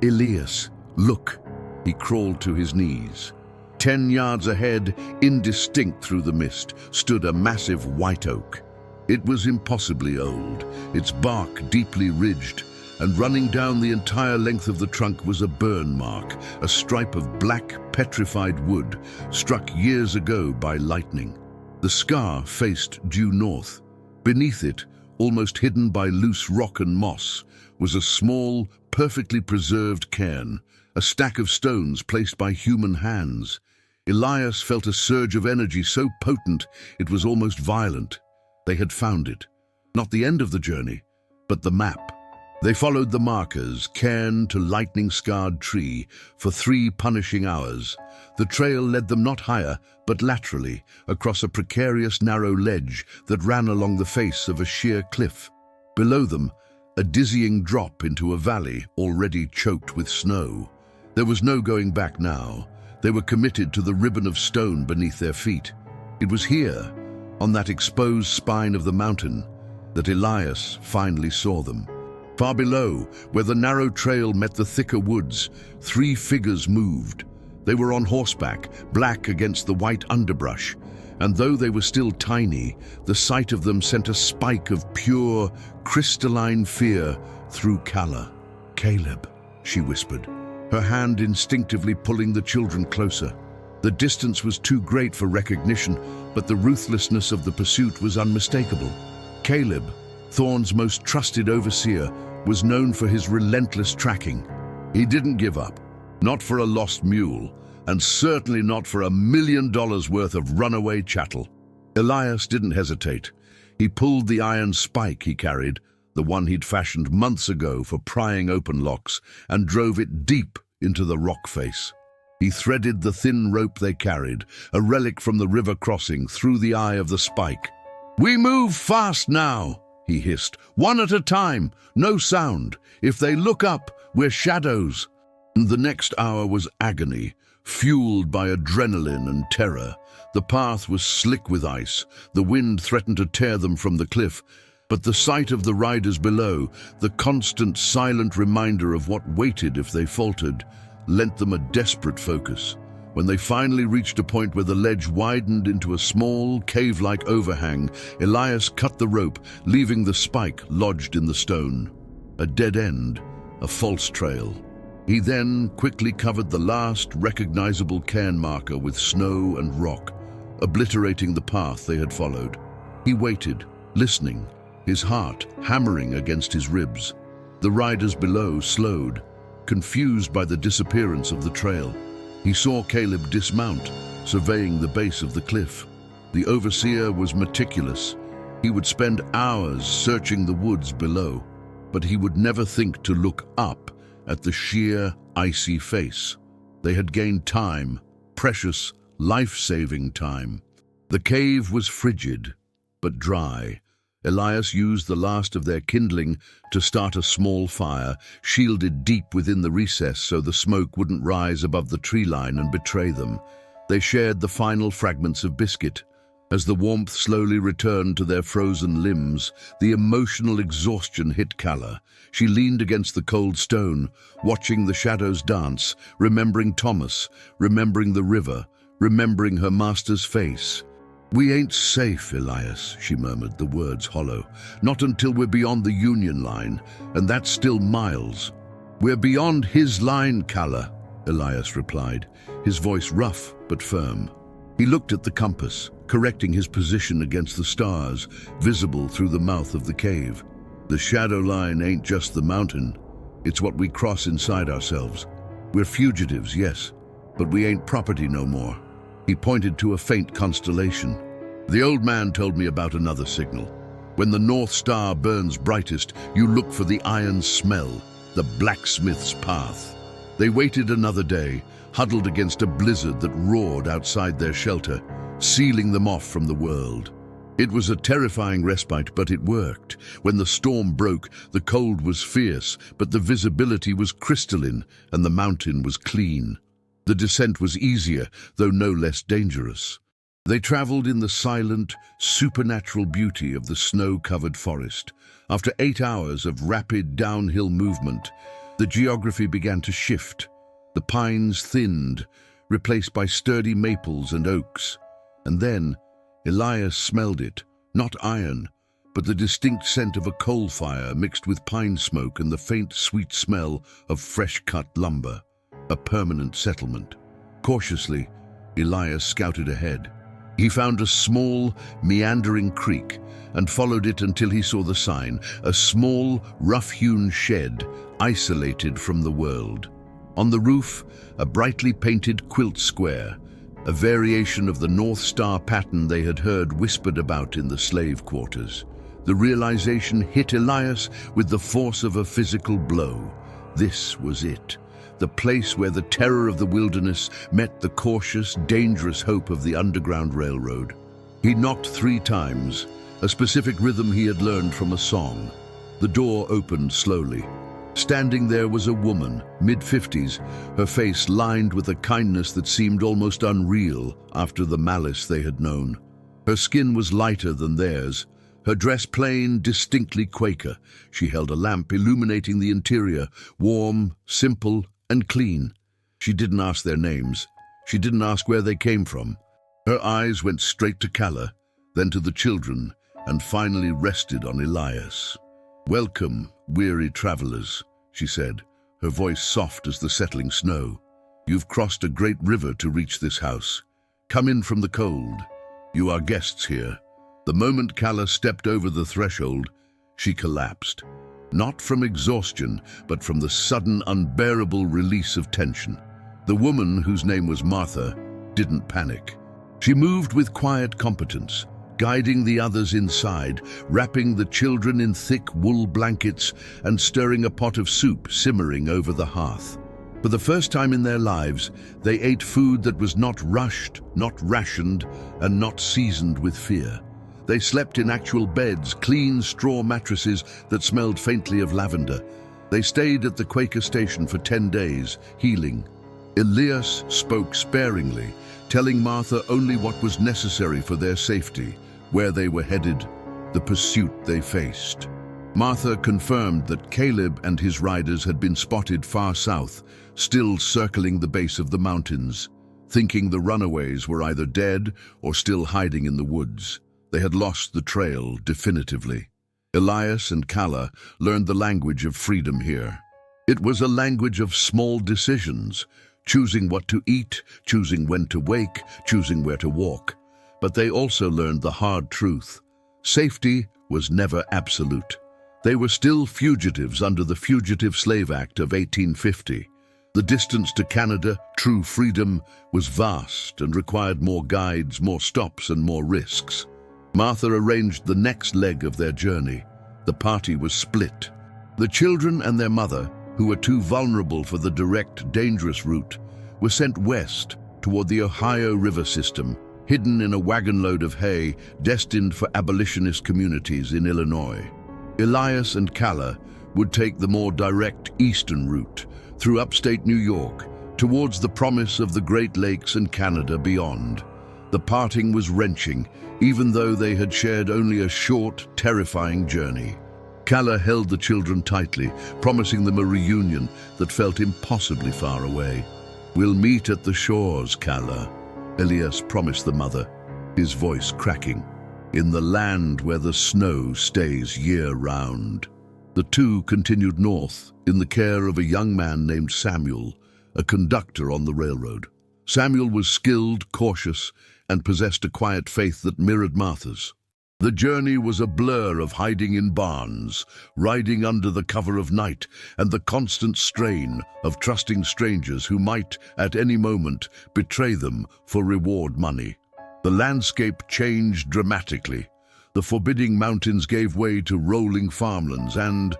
"Elias, look." He crawled to his knees. 10 yards ahead, indistinct through the mist, stood a massive white oak. It was impossibly old, its bark deeply ridged, and running down the entire length of the trunk was a burn mark, a stripe of black, petrified wood, struck years ago by lightning. The scar faced due north. Beneath it, almost hidden by loose rock and moss, was a small, perfectly preserved cairn, a stack of stones placed by human hands. Elias felt a surge of energy so potent it was almost violent. They had found it. Not the end of the journey, but the map. They followed the markers, cairn to lightning-scarred tree, for 3 punishing hours. The trail led them not higher, but laterally, across a precarious narrow ledge that ran along the face of a sheer cliff. Below them, a dizzying drop into a valley already choked with snow. There was no going back now. They were committed to the ribbon of stone beneath their feet. It was here, on that exposed spine of the mountain, that Elias finally saw them. Far below, where the narrow trail met the thicker woods, 3 figures moved. They were on horseback, black against the white underbrush, and though they were still tiny, the sight of them sent a spike of pure, crystalline fear through Kala. "Caleb," she whispered, her hand instinctively pulling the children closer. The distance was too great for recognition, but the ruthlessness of the pursuit was unmistakable. Caleb, Thorne's most trusted overseer, was known for his relentless tracking. He didn't give up, not for a lost mule, and certainly not for $1 million worth of runaway chattel. Elias didn't hesitate. He pulled the iron spike he carried, the one he'd fashioned months ago for prying open locks, and drove it deep into the rock face. He threaded the thin rope they carried, a relic from the river crossing, through the eye of the spike. "We move fast now," he hissed. "One at a time, no sound. If they look up, we're shadows." And the next hour was agony, fueled by adrenaline and terror. The path was slick with ice. The wind threatened to tear them from the cliff, But the sight of the riders below, the constant silent reminder of what waited if they faltered, lent them a desperate focus. When they finally reached a point where the ledge widened into a small, cave-like overhang, Elias cut the rope, leaving the spike lodged in the stone. A dead end, a false trail. He then quickly covered the last recognizable cairn marker with snow and rock, obliterating the path they had followed. He waited, listening, his heart hammering against his ribs. The riders below slowed, confused by the disappearance of the trail. He saw Caleb dismount, surveying the base of the cliff. The overseer was meticulous. He would spend hours searching the woods below, but he would never think to look up at the sheer, icy face. They had gained time, precious, life-saving time. The cave was frigid, but dry. Elias used the last of their kindling to start a small fire, shielded deep within the recess so the smoke wouldn't rise above the tree line and betray them. They shared the final fragments of biscuit. As the warmth slowly returned to their frozen limbs, the emotional exhaustion hit Calla. She leaned against the cold stone, watching the shadows dance, remembering Thomas, remembering the river, remembering her master's face. "We ain't safe, Elias," she murmured, the words hollow. "Not until we're beyond the Union line, and that's still miles." "We're beyond his line, Calla," Elias replied, his voice rough but firm. He looked at the compass, correcting his position against the stars, visible through the mouth of the cave. "The shadow line ain't just the mountain. It's what we cross inside ourselves. We're fugitives, yes, but we ain't property no more." He pointed to a faint constellation. "The old man told me about another signal. When the North Star burns brightest, you look for the iron smell, the blacksmith's path." They waited another day, huddled against a blizzard that roared outside their shelter, sealing them off from the world. It was a terrifying respite, but it worked. When the storm broke, the cold was fierce, but the visibility was crystalline and the mountain was clean. The descent was easier, though no less dangerous. They traveled in the silent, supernatural beauty of the snow-covered forest. After 8 hours of rapid downhill movement, the geography began to shift. The pines thinned, replaced by sturdy maples and oaks. And then, Elias smelled it, not iron, but the distinct scent of a coal fire mixed with pine smoke and the faint, sweet smell of fresh-cut lumber. A permanent settlement. Cautiously, Elias scouted ahead. He found a small, meandering creek and followed it until he saw the sign, a small, rough-hewn shed, isolated from the world. On the roof, a brightly painted quilt square, a variation of the North Star pattern they had heard whispered about in the slave quarters. The realization hit Elias with the force of a physical blow. This was it. The place where the terror of the wilderness met the cautious, dangerous hope of the Underground Railroad. He knocked 3 times, a specific rhythm he had learned from a song. The door opened slowly. Standing there was a woman, mid-50s, her face lined with a kindness that seemed almost unreal after the malice they had known. Her skin was lighter than theirs, her dress plain, distinctly Quaker. She held a lamp illuminating the interior, warm, simple, and clean. She didn't ask their names. She didn't ask where they came from. Her eyes went straight to Calla, then to the children, and finally rested on Elias. "Welcome, weary travelers," she said, her voice soft as the settling snow. "You've crossed a great river to reach this house. Come in from the cold. You are guests here." The moment Calla stepped over the threshold, she collapsed. Not from exhaustion, but from the sudden, unbearable release of tension. The woman, whose name was Martha, didn't panic. She moved with quiet competence, guiding the others inside, wrapping the children in thick wool blankets and stirring a pot of soup simmering over the hearth. For the first time in their lives, they ate food that was not rushed, not rationed, and not seasoned with fear. They slept in actual beds, clean straw mattresses that smelled faintly of lavender. They stayed at the Quaker station for 10 days, healing. Elias spoke sparingly, telling Martha only what was necessary for their safety, where they were headed. the pursuit they faced. Martha confirmed that Caleb and his riders had been spotted far south, still circling the base of the mountains, thinking the runaways were either dead or still hiding in the woods. They had lost the trail definitively. Elias and Kala learned the language of freedom here. It was a language of small decisions, choosing what to eat, choosing when to wake, choosing where to walk. But they also learned the hard truth. Safety was never absolute. They were still fugitives under the Fugitive Slave Act of 1850. The distance to Canada, true freedom, was vast and required more guides, more stops, and more risks. Martha arranged the next leg of their journey. The party was split. The children and their mother, who were too vulnerable for the direct, dangerous route, were sent west toward the Ohio River system, hidden in a wagon load of hay destined for abolitionist communities in Illinois. Elias and Kala would take the more direct eastern route through upstate New York towards the promise of the Great Lakes and Canada beyond. The parting was wrenching, even though they had shared only a short, terrifying journey. Kala held the children tightly, promising them a reunion that felt impossibly far away. "We'll meet at the shores, Kala," Elias promised the mother, his voice cracking, "in the land where the snow stays year-round." The two continued north in the care of a young man named Samuel, a conductor on the railroad. Samuel was skilled, cautious, and possessed a quiet faith that mirrored Martha's. The journey was a blur of hiding in barns, riding under the cover of night, and the constant strain of trusting strangers who might, at any moment, betray them for reward money. The landscape changed dramatically. The forbidding mountains gave way to rolling farmlands and,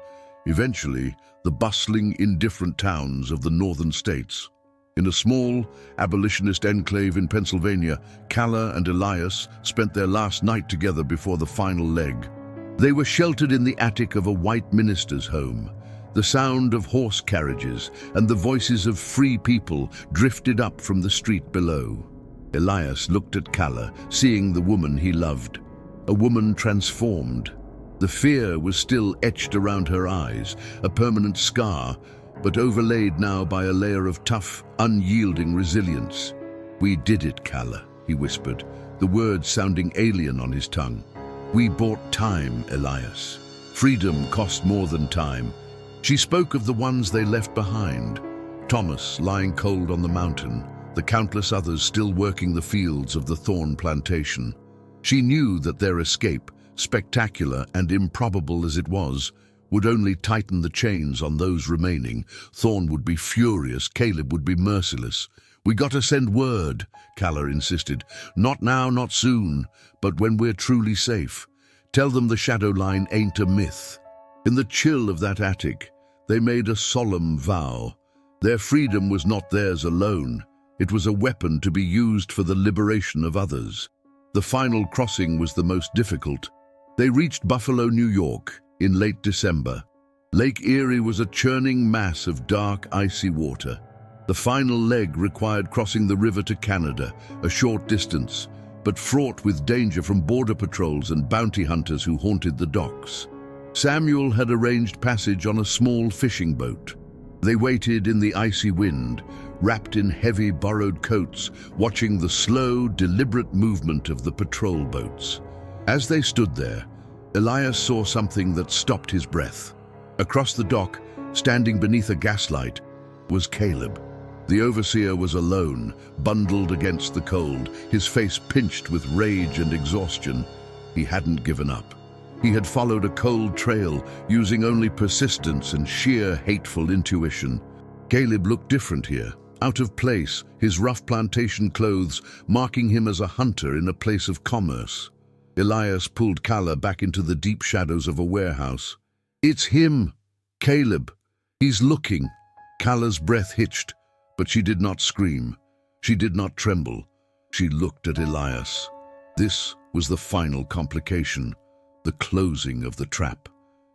eventually, the bustling, indifferent towns of the northern states. In a small, abolitionist enclave in Pennsylvania, Kala and Elias spent their last night together before the final leg. They were sheltered in the attic of a white minister's home. The sound of horse carriages and the voices of free people drifted up from the street below. Elias looked at Kala, seeing the woman he loved, a woman transformed. The fear was still etched around her eyes, a permanent scar, but overlaid now by a layer of tough, unyielding resilience. "We did it, Kala," he whispered, the words sounding alien on his tongue. "We bought time, Elias. Freedom cost more than time." She spoke of the ones they left behind, Thomas lying cold on the mountain, the countless others still working the fields of the Thorn plantation. She knew that their escape, spectacular and improbable as it was, would only tighten the chains on those remaining. Thorn would be furious, Caleb would be merciless. "We gotta send word," Kala insisted. "Not now, not soon, but when we're truly safe. Tell them the shadow line ain't a myth." In the chill of that attic, they made a solemn vow. Their freedom was not theirs alone. It was a weapon to be used for the liberation of others. The final crossing was the most difficult. They reached Buffalo, New York, in late December. Lake Erie was a churning mass of dark, icy water. The final leg required crossing the river to Canada, a short distance, but fraught with danger from border patrols and bounty hunters who haunted the docks. Samuel had arranged passage on a small fishing boat. They waited in the icy wind, wrapped in heavy borrowed coats, watching the slow, deliberate movement of the patrol boats. As they stood there, Elias saw something that stopped his breath. Across the dock, standing beneath a gaslight, was Caleb. The overseer was alone, bundled against the cold, his face pinched with rage and exhaustion. He hadn't given up. He had followed a cold trail, using only persistence and sheer hateful intuition. Caleb looked different here, out of place, his rough plantation clothes marking him as a hunter in a place of commerce. Elias pulled Kala back into the deep shadows of a warehouse. "It's him, Caleb. He's looking." Kala's breath hitched, but she did not scream. She did not tremble. She looked at Elias. This was the final complication, the closing of the trap.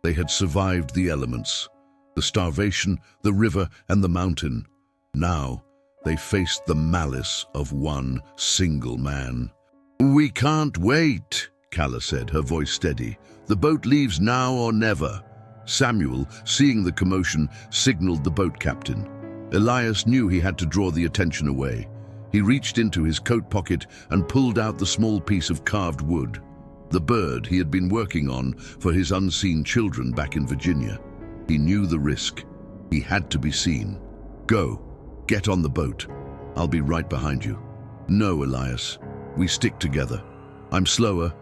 They had survived the elements, the starvation, the river, and the mountain. Now they faced the malice of one single man. "We can't wait," Calla said, her voice steady. "The boat leaves now or never." Samuel, seeing the commotion, signaled the boat captain. Elias knew he had to draw the attention away. He reached into his coat pocket and pulled out the small piece of carved wood, the bird he had been working on for his unseen children back in Virginia. He knew the risk. He had to be seen. "Go. Get on the boat. I'll be right behind you." "No, Elias. We stick together. I'm slower.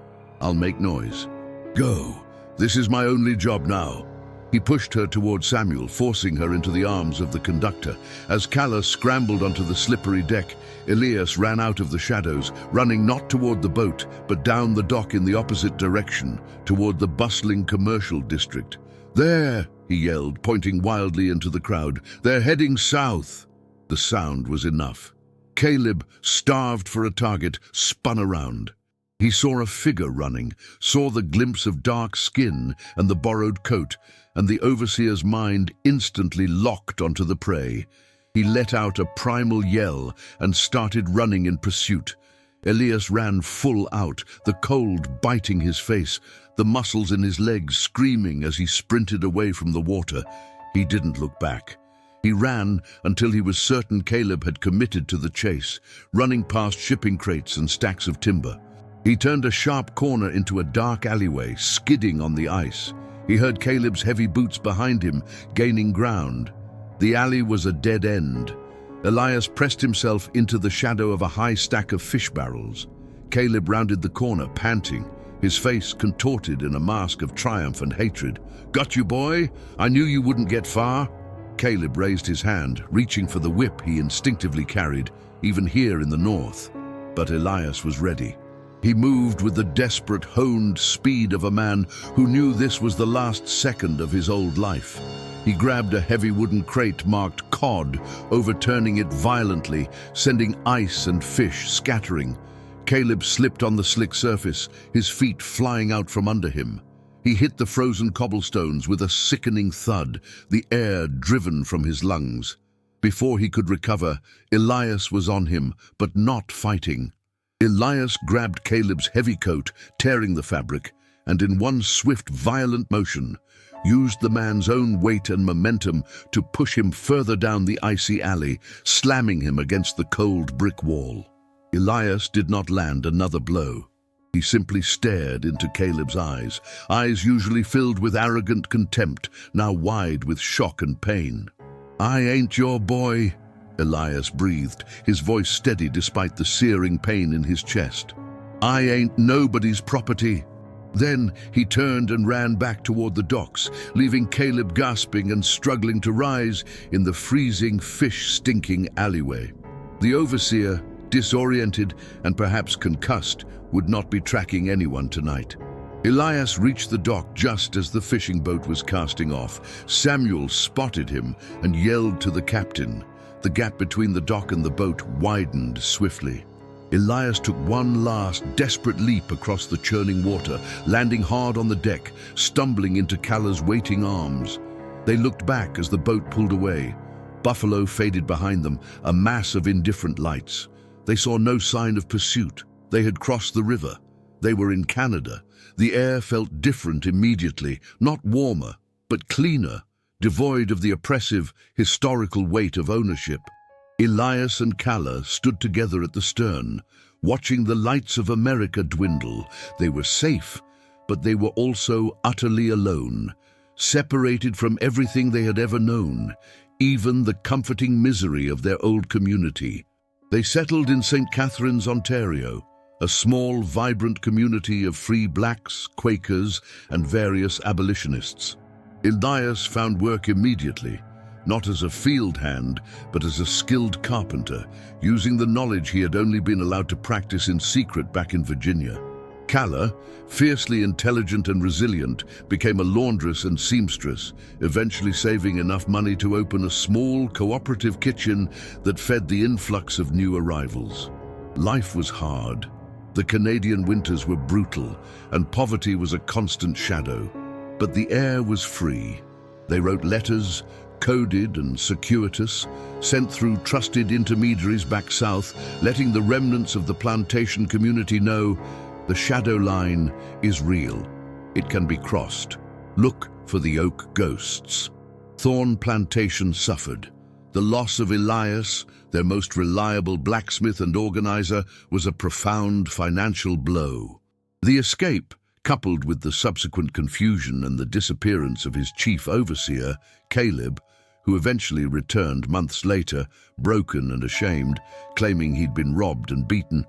I'll make noise." "Go. This is my only job now." He pushed her toward Samuel, forcing her into the arms of the conductor. As Calla scrambled onto the slippery deck, Elias ran out of the shadows, running not toward the boat, but down the dock in the opposite direction, toward the bustling commercial district. "There!" he yelled, pointing wildly into the crowd. "They're heading south." The sound was enough. Caleb, starved for a target, spun around. He saw a figure running, saw the glimpse of dark skin and the borrowed coat, and the overseer's mind instantly locked onto the prey. He let out a primal yell and started running in pursuit. Elias ran full out, the cold biting his face, the muscles in his legs screaming as he sprinted away from the water. He didn't look back. He ran until he was certain Caleb had committed to the chase, running past shipping crates and stacks of timber. He turned a sharp corner into a dark alleyway, skidding on the ice. He heard Caleb's heavy boots behind him, gaining ground. The alley was a dead end. Elias pressed himself into the shadow of a high stack of fish barrels. Caleb rounded the corner, panting, his face contorted in a mask of triumph and hatred. "Got you, boy? I knew you wouldn't get far." Caleb raised his hand, reaching for the whip he instinctively carried, even here in the north. But Elias was ready. He moved with the desperate, honed speed of a man who knew this was the last second of his old life. He grabbed a heavy wooden crate marked cod, overturning it violently, sending ice and fish scattering. Caleb slipped on the slick surface, his feet flying out from under him. He hit the frozen cobblestones with a sickening thud, the air driven from his lungs. Before he could recover, Elias was on him, but not fighting. Elias grabbed Caleb's heavy coat, tearing the fabric, and in one swift, violent motion, used the man's own weight and momentum to push him further down the icy alley, slamming him against the cold brick wall. Elias did not land another blow. He simply stared into Caleb's eyes usually filled with arrogant contempt, now wide with shock and pain. "I ain't your boy," Elias breathed, his voice steady despite the searing pain in his chest. "I ain't nobody's property." Then he turned and ran back toward the docks, leaving Caleb gasping and struggling to rise in the freezing, fish-stinking alleyway. The overseer, disoriented and perhaps concussed, would not be tracking anyone tonight. Elias reached the dock just as the fishing boat was casting off. Samuel spotted him and yelled to the captain. The gap between the dock and the boat widened swiftly. Elias took one last, desperate leap across the churning water, landing hard on the deck, stumbling into Calla's waiting arms. They looked back as the boat pulled away. Buffalo faded behind them, a mass of indifferent lights. They saw no sign of pursuit. They had crossed the river. They were in Canada. The air felt different immediately, not warmer, but cleaner, devoid of the oppressive, historical weight of ownership. Elias and Calla stood together at the stern, watching the lights of America dwindle. They were safe, but they were also utterly alone, separated from everything they had ever known, even the comforting misery of their old community. They settled in St. Catharines, Ontario, a small, vibrant community of free blacks, Quakers, and various abolitionists. Elias found work immediately, not as a field hand, but as a skilled carpenter, using the knowledge he had only been allowed to practice in secret back in Virginia. Calla, fiercely intelligent and resilient, became a laundress and seamstress, eventually saving enough money to open a small, cooperative kitchen that fed the influx of new arrivals. Life was hard. The Canadian winters were brutal, and poverty was a constant shadow. But the air was free. They wrote letters, coded and circuitous, sent through trusted intermediaries back south, letting the remnants of the plantation community know The shadow line is real. It can be crossed. Look for the oak ghosts. Thorn Plantation suffered. The loss of Elias, their most reliable blacksmith and organizer, was a profound financial blow. The escape, coupled with the subsequent confusion and the disappearance of his chief overseer, Caleb, who eventually returned months later, broken and ashamed, claiming he'd been robbed and beaten,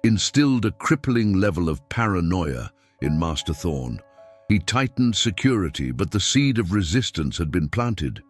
instilled a crippling level of paranoia in Master Thorn. He tightened security, but the seed of resistance had been planted.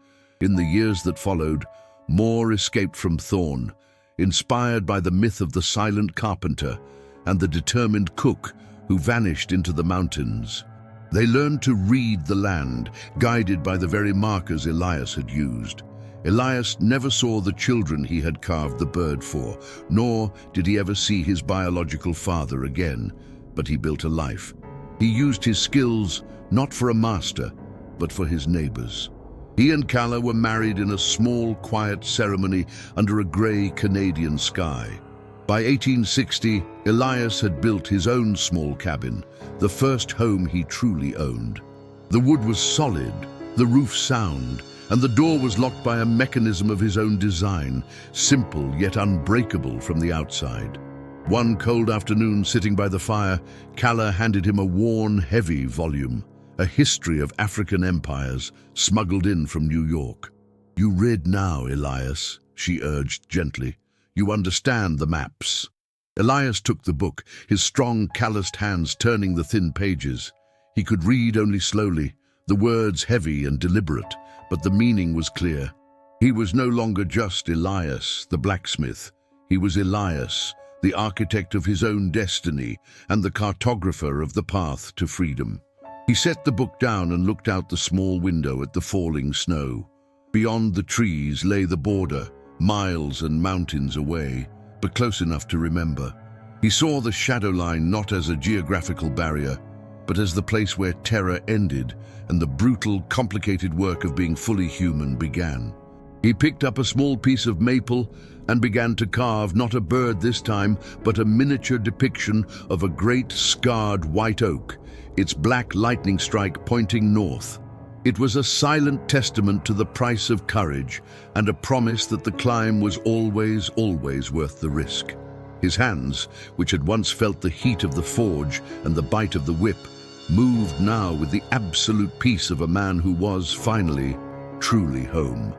In the years that followed, more escaped from Thorn, inspired by the myth of the silent carpenter and the determined cook who vanished into the mountains. They learned to read the land, guided by the very markers Elias had used. Elias never saw the children he had carved the bird for, nor did he ever see his biological father again, but he built a life. He used his skills not for a master, but for his neighbors. He and Calla were married in a small, quiet ceremony under a grey Canadian sky. By 1860, Elias had built his own small cabin, the first home he truly owned. The wood was solid, the roof sound, and the door was locked by a mechanism of his own design, simple yet unbreakable from the outside. One cold afternoon, sitting by the fire, Calla handed him a worn, heavy volume, a history of African empires smuggled in from New York. "You read now, Elias," she urged gently. "You understand the maps." Elias took the book, his strong, calloused hands turning the thin pages. He could read only slowly, the words heavy and deliberate, but the meaning was clear. He was no longer just Elias, the blacksmith. He was Elias, the architect of his own destiny and the cartographer of the path to freedom. He set the book down and looked out the small window at the falling snow. Beyond the trees lay the border, miles and mountains away, but close enough to remember. He saw the shadow line not as a geographical barrier, but as the place where terror ended and the brutal, complicated work of being fully human began. He picked up a small piece of maple and began to carve not a bird this time, but a miniature depiction of a great scarred white oak, its black lightning strike pointing north. It was a silent testament to the price of courage and a promise that the climb was always, always worth the risk. His hands, which had once felt the heat of the forge and the bite of the whip, moved now with the absolute peace of a man who was, finally, truly home.